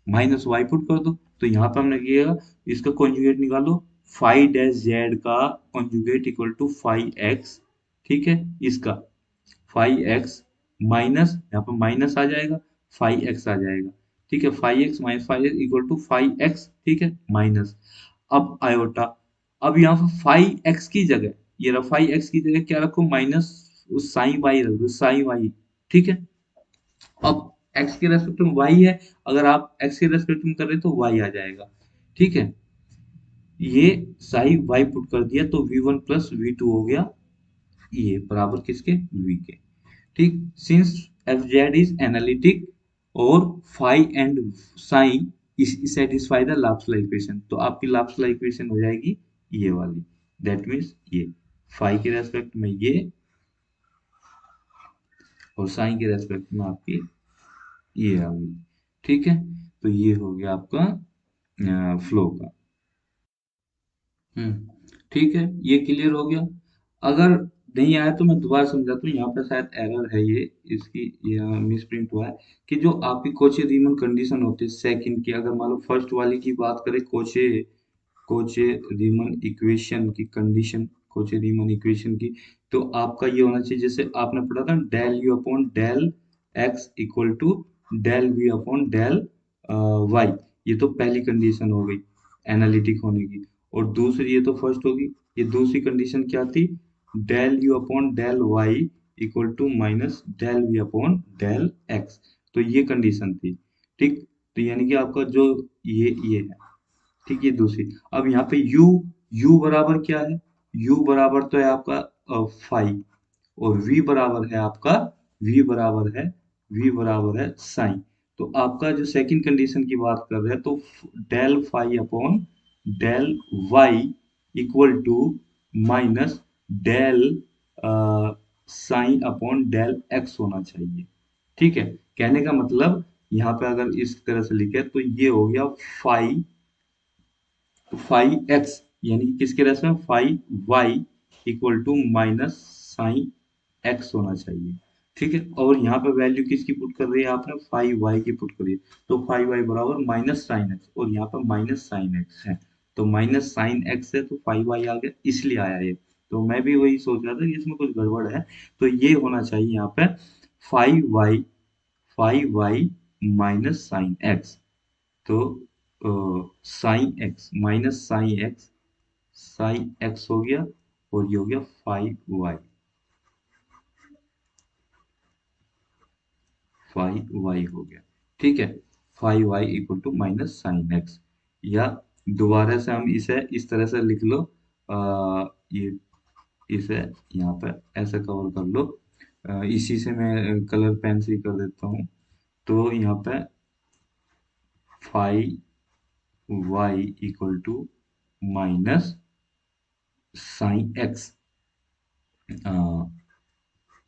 माइनस वाई पुट कर दो, तो यहाँ पे हमने किया, इसका कॉन्जुगेट निकालो, फाइव डैश जेड का conjugate equal to five X. ठीक है, इसका फाइव एक्स माइनस, यहाँ पर माइनस आ जाएगा, फाइव एक्स आ जाएगा। ठीक है, five X minus five X equal to five X, ठीक है, माइनस, अब आयोटा, अब यहाँ पर फाइव एक्स की जगह, ये रहा फाइव एक्स की जगह क्या रखो, माइनस साइन वाई रख दो, साइन वाई। ठीक है, अब एक्स के रेस्पेक्ट में वाई है, अगर आप एक्स के रेस्पेक्ट में कर रहे हो तो वाई आ जाएगा। ठीक है, ये साइन वाई पुट कर दिया तो V one plus V two हो गया, ये बराबर किसके, वी के। ठीक, since F Z is analytic और phi and sine satisfy the Laplace equation, तो आपकी लाप्लास इक्वेशन हो जाएगी ये वाली, दैट मीन्स ये फाई के रेस्पेक्ट में ये, और साइन के रेस्पेक्ट में आपकी ये आ गई। ठीक है, तो ये हो गया आपका फ्लो का। ठीक है, ये क्लियर हो गया। अगर नहीं आया तो मैं दोबारा समझाता हूँ, यहाँ पे शायद एरर है ये, इसकी मिस प्रिंट हुआ है कि जो आपकी कोचे रीमन कंडीशन होती है सेकंड की, अगर मान लो फर्स्ट वाली की बात करें, कोचे कोचे रीमन इक्वेशन की कंडीशन, कोचे रीमन इक्वेशन की, तो आपका ये होना चाहिए, जैसे आपने पढ़ा था del U upon del X equal to del V upon del Y, ये तो पहली कंडीशन हो गई एनालिटिक होने की। और दूसरी, ये तो फर्स्ट होगी, ये दूसरी कंडीशन क्या थी, del U upon del Y equal to minus del V upon del X, तो ये कंडीशन थी। ठीक, तो यानी कि आपका जो ये है, ठीक, ये दूसरी। अब यहाँ पे u बराबर क्या है, u बराबर तो है आपका फाइव, और v बराबर है साइन। तो आपका जो सेकंड कंडीशन की बात कर रहे हैं, तो del five upon del Y equal to minus del sine upon del X होना चाहिए। ठीक है, कहने का मतलब यहाँ पे अगर इस तरह से लिखे तो ये हो गया फाइव, फाइव एक्स, यानी कि किसके रेस में, five Y equal to minus sine X होना चाहिए। ठीक है, और यहाँ पे वैल्यू किसकी पुट कर रही है आपने, फाइव वाई की पुट करी है, तो फाइव वाई बराबर माइनस साइन एक्स, और यहाँ पे माइनस साइन एक्स है, तो माइनस साइन एक्स है, तो फाइव वाई आ गया, इसलिए आया ये। तो मैं भी वही सोच रहा था कि इसमें कुछ गड़बड़ है, तो ये होना चाहिए यहाँ पे five Y minus sine X, तो sine X minus sine X हो गया, और ये हो गया फाइव वाई हो गया। ठीक है, five Y equal to minus sine X, या दोबारा से हम इसे इस तरह से लिख लो, ये इसे यहाँ पर ऐसे कवर कर लो, इसी से मैं कलर पेन से ही कर देता हूँ, तो यहाँ पे five Y equal to minus sine X,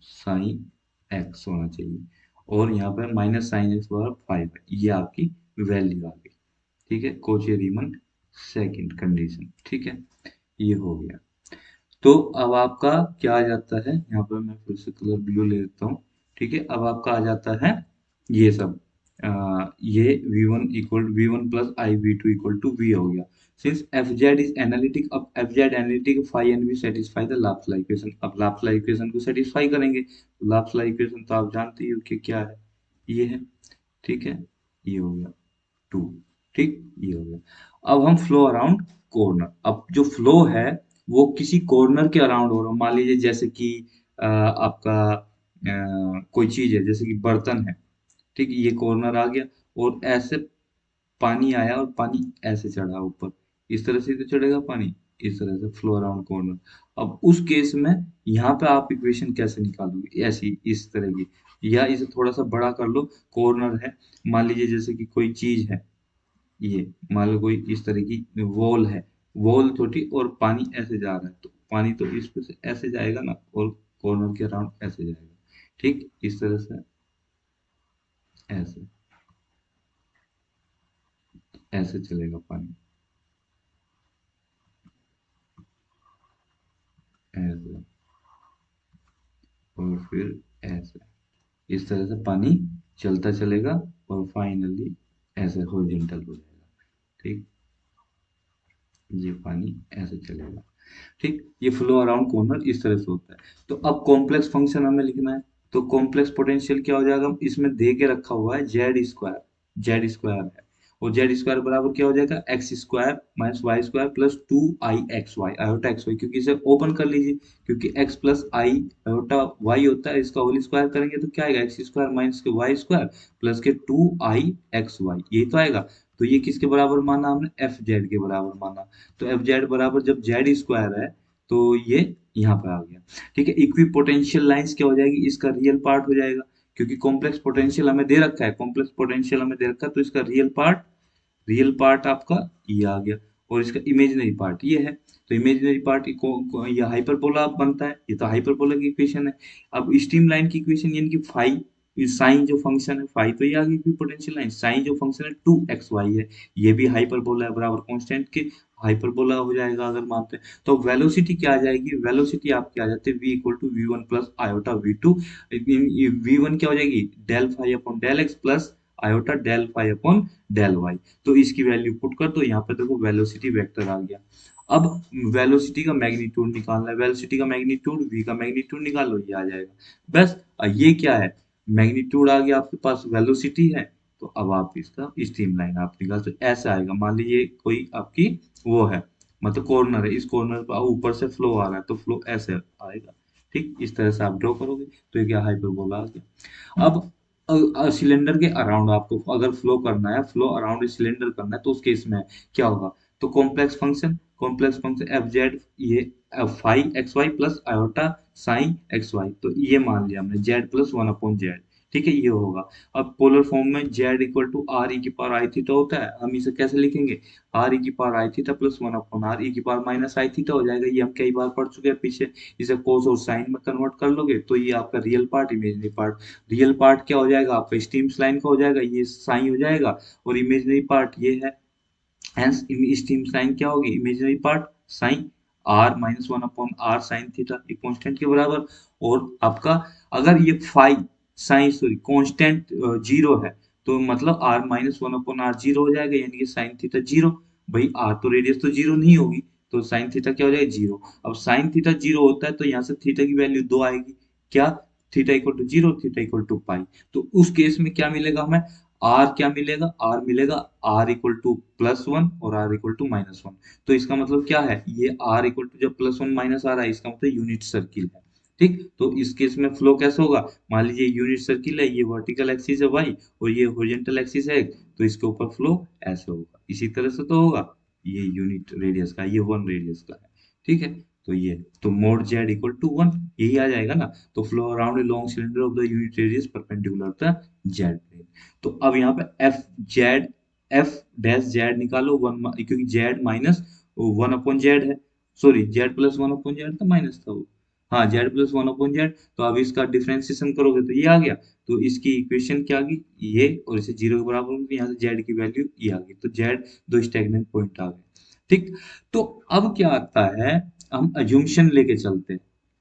sine X होना चाहिए, और यहाँ पर माइनस साइन एक्स बराबर फाइव है, ये आपकी वैल्यू आ गई। ठीक है, कोची रीमन सेकंड कंडीशन। ठीक है, ये हो गया। तो अब आपका क्या आ जाता है, यहाँ पर मैं फिर से कलर ब्लू ले लेता हूँ। ठीक है, अब आपका आ जाता है ये सब, ये v1 plus I v2 equal to v हो गया, since F Z is analytic. अब F Z analytic, phi and V satisfy the Laplace equation, अब लाप्लास इक्वेशन को सेटिस्फाई करेंगे, तो लाप्लास इक्वेशन तो आप जानते ही हो कि क्या है, ये है। ठीक है, ये हो गया टू, ठीक, ये हो गया। अब हम फ्लो अराउंड कॉर्नर, अब जो फ्लो है वो किसी कॉर्नर के अराउंड हो रहा है, मान लीजिए जैसे कि आपका कोई चीज है, जैसे कि बर्तन है, ठीक, ये कॉर्नर आ गया, और ऐसे पानी आया और पानी ऐसे चढ़ा ऊपर, इस तरह से तो चढ़ेगा पानी, इस तरह से फ्लो अराउंड कॉर्नर। अब उस केस में यहाँ पे आप इक्वेशन कैसे निकालोगे, ऐसी इस तरह की, या इसे थोड़ा सा बड़ा कर लो, कॉर्नर है, मान लीजिए जैसे कि कोई चीज है, ये मान लो कोई इस तरह की वॉल है, वॉल छोटी और पानी ऐसे जा रहा है, तो पानी तो इस पे से ऐसे जाएगा ना, और कॉर्नर के अराउंड ऐसे जाएगा। ठीक, इस तरह से ऐसे ऐसे चलेगा पानी, ऐसे, और फिर ऐसे, इस तरह से पानी चलता चलेगा, और फाइनली ऐसे हॉरिजॉन्टल हो जाएगा। ठीक, ये पानी ऐसे चलेगा। ठीक, ये फ्लो अराउंड कॉर्नर इस तरह से होता है। तो अब कॉम्प्लेक्स फंक्शन हमें लिखना है, तो कॉम्प्लेक्स पोटेंशियल क्या हो जाएगा, इसमें दे के रखा हुआ है जेड स्क्वायर है, और जेड स्क्वायर बराबर क्या हो जाएगा, X square minus Y square plus two I X Y, iota X Y, क्योंकि इसे ओपन कर लीजिए, क्योंकि X plus I iota Y होता है, इसका होल स्क्वायर करेंगे तो क्या आएगा, एक्स स्क्वायर माइनस के वाई स्क्वायर प्लस के टू आई एक्स वाई, यही तो आएगा। तो ये किसके बराबर माना हमने, एफ जेड के बराबर माना, तो एफ जेड बराबर जब जेड स्क्वायर है, तो ये यहाँ पर आ गया। ठीक है, इक्वी पोटेंशियल लाइंस क्या हो जाएगी, इसका रियल पार्ट हो जाएगा, क्योंकि कॉम्प्लेक्स पोटेंशियल हमें दे रखा है, कॉम्प्लेक्स पोटेंशियल हमें दे रखा है, तो इसका रियल पार्ट आपका ये आ गया, और इसका इमेजिनरी पार्ट ये है, तो इमेजिनरी पार्ट ये हाइपरबोला बनता है, ये तो हाइपरबोला की इक्वेशन है। अब स्ट्रीम लाइन की इक्वेशन, यानी कि फाई साइन जो फंक्शन है, फाई तो ये आ गई पोटेंशियल लाइन, साइन जो फंक्शन है टू एक्स वाई है, ये भी हाइपरबोला है, बराबर कांस्टेंट के हाइपरबोला हो जाएगा अगर मानते हैं। तो वेलोसिटी क्या आ जाएगी, वेलोसिटी आपकी आ जाती है v equal to we one plus iota we two. We one क्या हो जाएगी, del phi upon del X plus iota del phi upon del Y. तो इसकी वैल्यू पुट कर दो यहाँ पे, देखो वेलोसिटी वेक्टर आ गया। अब वेलोसिटी का मैग्नीट्यूड निकालना है, वेलोसिटी का मैग्नीट्यूड v का मैग्नीट्यूड निकालो, ये आ जाएगा बस। ये क्या है, मैग्नीट्यूड आ गया आपके पास, वेलोसिटी है। तो अब आप इसका स्ट्रीम लाइन आप निकाल, तो ऐसे आएगा। मान लीजिए कोई आपकी वो है, मतलब कॉर्नर है, इस कॉर्नर पर ऊपर से फ्लो आ रहा है, तो फ्लो ऐसे आएगा। ठीक, इस तरह से आप ड्रॉ करोगे तो ये क्या हाइपरबोला आ गया। अब सिलेंडर के अराउंड आपको अगर फ्लो करना है, फ्लो अराउंड सिलेंडर करना है, तो उस केस में क्या होगा, तो कॉम्प्लेक्स फंक्शन एफ जेड, ये phi X Y plus iota sine X Y, तो ये मान लिया हमने Z plus one upon Z. ठीक है, ये होगा। अब पोलर फॉर्म में Z equal to R E की पावर आई थीटा होता है, हम इसे कैसे लिखेंगे, आर ई की power I theta plus one upon R E की पावर माइनस आई थीटा हो जाएगा। ये हम कई बार पढ़ चुके हैं पीछे। इसे कोस और साइन में कन्वर्ट कर लोगे तो ये आपका real part, imaginary part. Real part क्या हो जाएगा आपका, स्टीम्स लाइन का हो जाएगा, ये साइन हो जाएगा। और इमेजनरी पार्ट ये है, हेंस स्टीम साइन क्या होगी, imaginary part sine R minus one upon R sine theta, ये कांस्टेंट के बराबर। और आपका अगर ये five sine sorry constant zero है, तो मतलब R minus one upon R zero हो जाएगा, यानी कि साइन थीटा जीरो। भाई आर तो रेडियस तो जीरो नहीं होगी, तो साइन थीटा क्या हो जाएगा, जीरो। अब साइन थीटा जीरो होता है तो यहाँ से थीटा की वैल्यू दो आएगी, क्या, theta equal to zero, theta equal to pi. तो उस केस में क्या मिलेगा हमें, आर क्या मिलेगा, आर मिलेगा R equal to plus one और R equal to minus one. तो इसका मतलब क्या है, ये आर इक्वल टू जब प्लस वन माइनस आ रहा है, इसका मतलब यूनिट सर्किल है। ठीक, तो इस केस में फ्लो कैसे होगा, मान लीजिए यूनिट सर्किल है, ये वर्टिकल एक्सिस है वाई और ये हॉरिजॉन्टल एक्सिस है, तो इसके ऊपर फ्लो ऐसे होगा, इसी तरह से तो होगा। ये यूनिट रेडियस का, ये वन रेडियस का है। ठीक है, तो ये तो mod Z equal to one, यही आ जाएगा ना। तो flow around a long cylinder of the unit radius perpendicular the Z plane. तो अब यहाँ पे एफ डैश जेड निकालो, वन, क्योंकि Z minus one upon Z है, sorry Z plus one upon Z था, माइनस था वो। हाँ, Z plus one upon Z. तो अब इसका डिफरेंशिएशन करोगे तो ये आ गया। तो इसकी इक्वेशन क्या आ गई, ये, और इसे जीरो के बराबर होगी, यहाँ से जेड की वैल्यू ये आ गई, तो जेड दो स्टैग्नेंट पॉइंट आ गए। ठीक, तो अब क्या आता है, हम अज्यूमशन लेके चलते हैं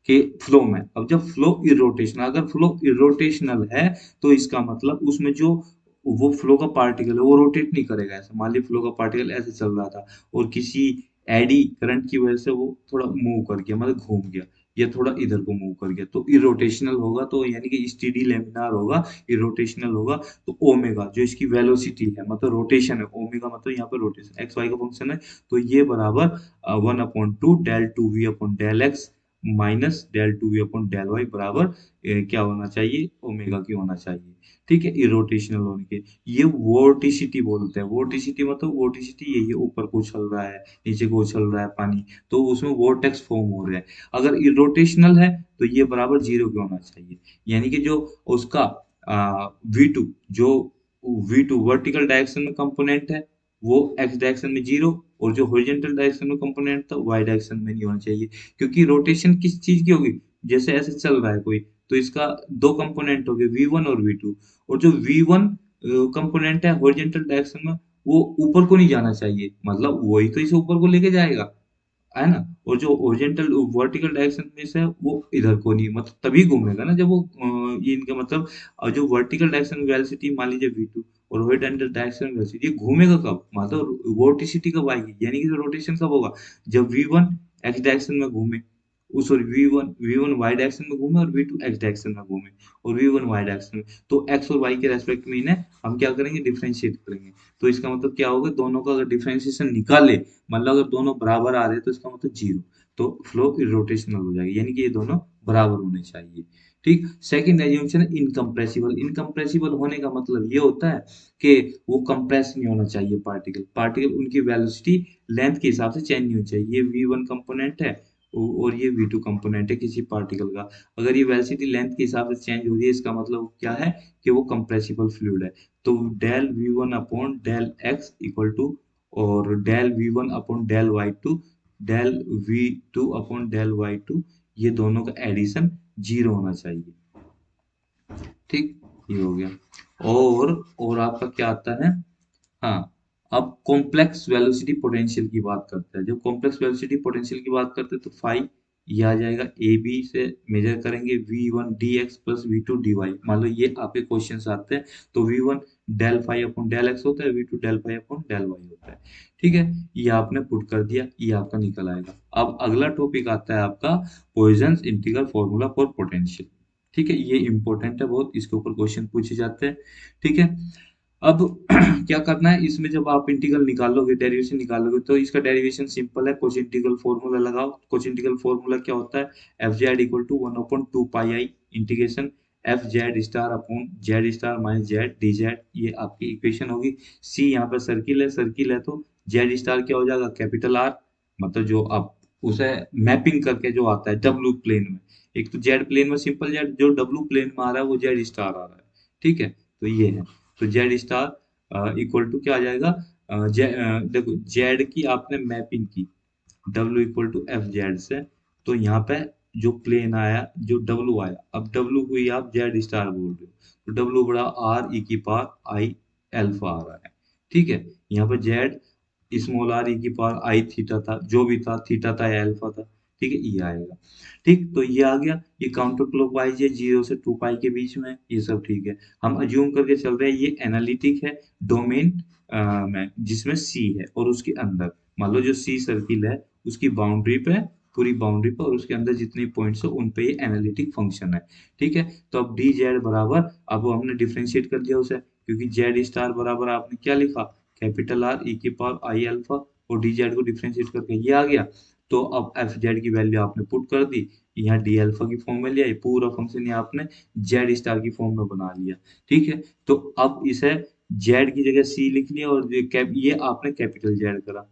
कि फ्लो में, अब जब फ्लो इरोटेशनल, अगर फ्लो इरोटेशनल है तो इसका मतलब उसमें जो वो फ्लो का पार्टिकल है वो रोटेट नहीं करेगा। ऐसे मान लीजिए फ्लो का पार्टिकल ऐसे चल रहा था और किसी एडी करंट की वजह से वो थोड़ा मूव कर गया, मतलब घूम गया, या थोड़ा इधर को मूव कर गया, तो इरोटेशनल होगा, तो यानी कि स्टेडी लेमिनार होगा, इरोटेशनल होगा। तो ओमेगा जो इसकी वेलोसिटी है, मतलब रोटेशन है, ओमेगा मतलब यहाँ पे रोटेशन एक्स वाई का फंक्शन है, तो ये बराबर one upon two del two V upon del X minus del two V upon del Y बराबर क्या होना चाहिए, ओमेगा की होना चाहिए। ठीक है, इरोटेशनल होने के, ये वोर्टिसिटी बोलते हैं। वोर्टिसिटी मतलब, वोर्टिसिटी यही है, ऊपर को उछल रहा है, नीचे को उछल रहा है पानी, तो उसमें वोर्टेक्स फॉर्म हो रहा है। अगर इरोटेशनल है तो ये बराबर जीरो के होना चाहिए, यानी कि जो उसका वी टू, जो वी टू वर्टिकल डायरेक्शन में कंपोनेंट है वो एक्स डायरेक्शन में जीरो, और जो हॉरिजॉन्टल डायरेक्शन में कंपोनेंट था वाई डायरेक्शन में नहीं होना चाहिए। क्योंकि रोटेशन किस चीज की होगी, जैसे ऐसे चल रहा है कोई, तो इसका दो कंपोनेंट हो गए वी वन और वी टू, और जो वी वन कंपोनेंट है हॉरिजॉन्टल डायरेक्शन में, वो ऊपर को नहीं जाना चाहिए, मतलब वही तो इसे ऊपर को लेके जाएगा, है ना। और जो ओरिजेंटल वर्टिकल डायरेक्शन में से है, वो इधर को नहीं, मतलब तभी घूमेगा ना जब वो ये इनका मतलब जो वर्टिकल डायरेक्शन वेलोसिटी मान लीजिए v2 और हॉरिजॉन्टल डायरेक्शन वेलोसिटी, ये घूमेगा कब, मतलब वोर्टिसिटी कब आएगी, यानी कि रोटेशन कब होगा, जब v1 एक्स डायरेक्शन में घूमे, sorry V one Y direction में घूमे और वी टू एक्स डायरेक्शन में घूमे, और वी वन वाई डायरेक्शन में, तो एक्स और वाई के रेस्पेक्ट में इन्हें हम क्या करेंगे, डिफरेंशिएट करेंगे। तो इसका मतलब क्या होगा, दोनों का अगर डिफरेंशिएशन निकाले, मतलब अगर दोनों बराबर आ रहे हैं तो इसका मतलब जीरो, तो फ्लो इरोटेशनल हो जाएगी, यानी कि ये दोनों बराबर होने चाहिए। ठीक, सेकंड एज्यूमशन है इनकम्प्रेसिबल। इनकम्प्रेसिबल होने का मतलब ये होता है कि वो कंप्रेस नहीं होना चाहिए, पार्टिकल पार्टिकल उनकी वेलोसिटी लेंथ के हिसाब से चेंज नहीं होनी चाहिए। ये वी वन कंपोनेंट है और ये वी टू कंपोनेंट है किसी पार्टिकल का, अगर ये वेलोसिटी लेंथ के हिसाब से चेंज हो रही है, इसका मतलब क्या है कि वो कंप्रेसिबल फ्लूइड है। तो del V one upon del X equal to, और del V one upon del Y two, del V two upon del Y two, ये दोनों का एडिशन जीरो होना चाहिए। ठीक, ये हो गया। और आपका क्या आता है, हाँ, अब कॉम्प्लेक्स वेलोसिटी पोटेंशियल की बात करते हैं। जब कॉम्प्लेक्स वेलोसिटी पोटेंशियल की बात करते हैं तो फाई ये आ जाएगा, ए बी से मेजर करेंगे V one D X plus V two D Y. मान लो ये आपके क्वेश्चन आते हैं तो V one del phi upon del X होता है, V two del phi upon del Y होता है। ठीक है, ये आपने पुट कर दिया, ये आपका निकल आएगा। अब अगला टॉपिक आता है आपका Poisson's integral formula for potential. ठीक है, ये इंपॉर्टेंट है बहुत, इसके ऊपर क्वेश्चन पूछे जाते हैं। ठीक है, अब क्या करना है इसमें, जब आप इंटीग्रल निकालोगे, डेरिवेशन निकालोगे, तो इसका डेरिवेशन सिंपल है, कोस इंटीग्रल फॉर्मूला लगाओ। कोस इंटीग्रल फॉर्मूला क्या होता है, F Z equal to one upon two pi I integration F Z star upon Z star minus Z D Z. ये आपकी इक्वेशन होगी। सी यहाँ पर सर्किल है तो जेड स्टार क्या हो जाएगा, कैपिटल आर, मतलब जो आप उसे मैपिंग करके जो आता है डब्ल्यू प्लेन में। एक तो जेड प्लेन में सिंपल जेड, जो डब्ल्यू प्लेन में आ रहा है वो जेड स्टार आ रहा है। ठीक है, तो ये है, तो जेड स्टार इक्वल टू क्या आ जाएगा, देखो जेड की आपने मैपिंग की W equal to F Z से, तो यहाँ पे जो प्लेन आया, जो डब्ल्यू आया, अब डब्ल्यू को ही आप जेड स्टार बोल रहे हो, तो डब्ल्यू बड़ा आर ई की पावर आई एल्फा आ रहा है। ठीक है, यहाँ पे जेड स्मॉल आर ई की पावर आई थीटा था, जो भी था, थीटा था या अल्फा था। ठीक है, ये आएगा। ठीक, तो ये आ गया, ये काउंटर क्लॉकवाइज है, 0 से 2 पाई के बीच में, ये सब ठीक है। हम अज्यूम करके चल रहे हैं ये एनालिटिक है डोमेन में, जिसमें सी है और उसके अंदर मान लो जो सी सर्किल है उसकी बाउंड्री पे, पूरी बाउंड्री पर और उसके अंदर जितने पॉइंट्स है उन पे ये एनालिटिक फंक्शन है। ठीक है, तो अब डी जेड बराबर, अब वो हमने डिफरेंशिएट कर लिया उसे, क्योंकि जेड स्टार बराबर आपने क्या लिखा, कैपिटल आर ई की पावर आई अल्फा, और डी जेड को डिफरेंशिएट करके ये आ गया। तो अब एफ जेड की वैल्यू आपने पुट कर दी, यहाँ डी अल्फा की फॉर्म में लिया, ये पूरा फंक्शन ये आपने जेड स्टार की फॉर्म में बना लिया। ठीक है, तो अब इसे जेड की जगह सी लिख लिया, और ये आपने कैपिटल जेड करा,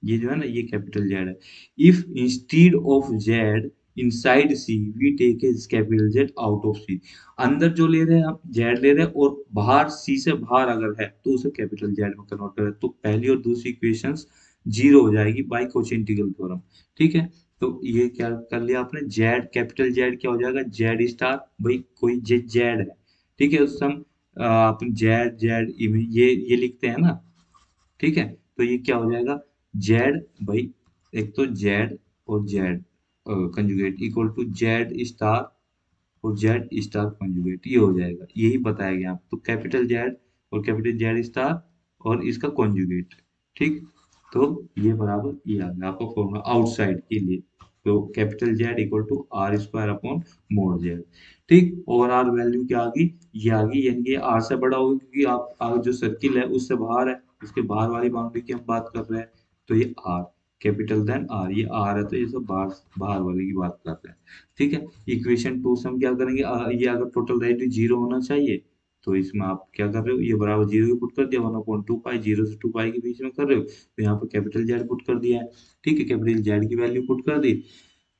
ये जो है ना ये कैपिटल जेड है। If instead of Z inside C we take a capital Z out of C, अंदर जो ले रहे हैं आप जेड ले रहे हैं, और बाहर सी से बाहर अगर है तो उसे कैपिटल जेड में कन्वर्ट करें, तो पहली और दूसरी इक्वेशंस जीरो हो जाएगी बाय कोची इंटीग्रल थ्योरम। ठीक है, तो ये क्या कर लिया आपने, जेड कैपिटल जेड क्या हो जाएगा, जेड स्टार, भाई कोई जेड है। ठीक है, उस हम अपन जेड जेड ये लिखते हैं ना। ठीक है, तो ये क्या हो जाएगा, जेड भाई, एक तो जेड और Z conjugate equal to Z star और जेड स्टार कंजुगेट, ये हो जाएगा, यही बताया गया आपको। तो कैपिटल जेड और कैपिटल जेड स्टार और इसका कंजुगेट। ठीक, तो ये बराबर ये आ गया आपका फॉर्मूला आउटसाइड के लिए। तो capital Z equal to R square upon mod Z. ठीक, और आर वैल्यू क्या आ गई, ये आ गई, यानी कि आर से बड़ा होगा, क्योंकि आप आगे जो सर्किल है उससे बाहर है, उसके बाहर वाली बाउंड्री की हम बात कर रहे हैं। तो ये आर कैपिटल देन आर, ये आर है तो ये सब बाहर बाहर वाले की बात कर रहे हैं। ठीक है, इक्वेशन टू से हम क्या करेंगे, ये अगर टोटल वैल्यू जीरो होना चाहिए, तो इसमें आप क्या कर रहे हो, ये बराबर जीरो की पुट कर दिया, one upon two pi, zero से टू पाई के बीच में कर रहे हो, तो यहाँ पे कैपिटल जेड पुट कर दिया है। ठीक है, कैपिटल जेड की वैल्यू पुट कर दी।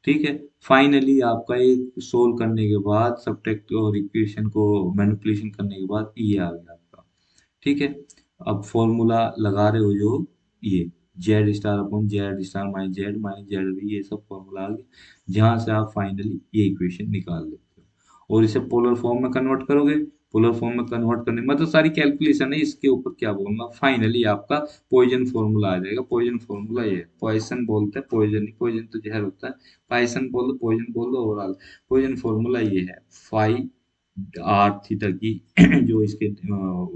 ठीक है, फाइनली आपका ये सोल्व करने के बाद, सब्ट्रैक्ट और इक्वेशन को मैनिपुलेशन करने के बाद ये आ गया आपका। ठीक है, अब फॉर्मूला लगा रहे हो जो ये Z star upon Z star minus Z, ये सब फॉर्मूला आ गया, जहां से आप फाइनली ये इक्वेशन निकाल लेते हो और इसे पोलर फॉर्म में कन्वर्ट करोगे। पोलर फॉर्म में कन्वर्ट करने मतलब सारी कैलकुलेशन है, इसके ऊपर क्या बोलूंगा, फाइनली आपका पॉइजन फॉर्मूला आ जाएगा। पॉइजन फॉर्मूला ये है, पॉइसन बोलते हैं, पॉइजन नहीं, पॉइजन तो जहर होता है, पाइसन बोल दो, पॉइजन बोल दो, ओवरऑल पॉइजन फॉर्मूला ये है, फाइव आर थीटा की जो इसके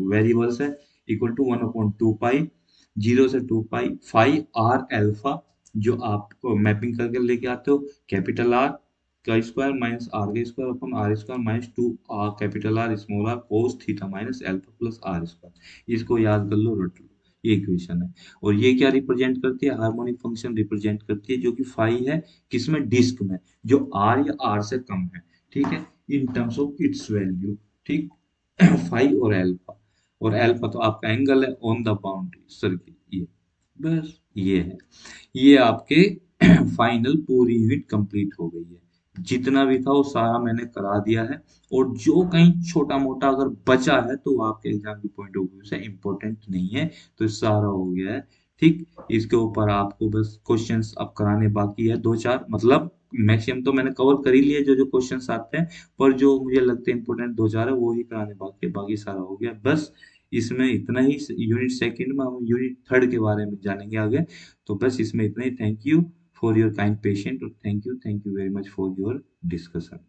वेरिएबल्स है equal to one upon two pi, zero से two pi five R alpha, जो आप मैपिंग करके लेके आते हो, कैपिटल आर का स्क्वायर माइनस आर का square upon R square minus two R capital R small R cos theta minus alpha plus R square. इसको याद कर लो, रट लो, ये इक्वेशन है। और ये क्या रिप्रेजेंट करती है, हार्मोनिक फंक्शन रिप्रेजेंट करती है, जो कि फाई है किसमें, डिस्क में, जो आर या आर से कम है। ठीक है, in terms of its value. ठीक, फाइव और एल्फा, और एल्फा तो आपका एंगल है ऑन द बाउंड्री सर्किल, ये बस ये है। ये आपके फाइनल पूरी यूनिट कंप्लीट हो गई है, जितना भी था वो सारा मैंने करा दिया है, और जो कहीं छोटा मोटा अगर बचा है तो वो आपके एग्जाम के पॉइंट ऑफ व्यू से इम्पोर्टेंट नहीं है, तो सारा हो गया है। ठीक, इसके ऊपर आपको बस क्वेश्चंस अब कराने बाकी है दो चार, मतलब मैक्सिमम तो मैंने कवर कर ही लिया जो जो क्वेश्चंस आते हैं, पर जो मुझे लगते हैं इंपॉर्टेंट दो चार है वो ही कराने बाकी है, बाकी सारा हो गया बस। इसमें इतना ही। यूनिट सेकंड में हम यूनिट थर्ड के बारे में जानेंगे आगे। तो बस इसमें इतना ही। Thank you for your kind patient, और thank you very much for your discussion.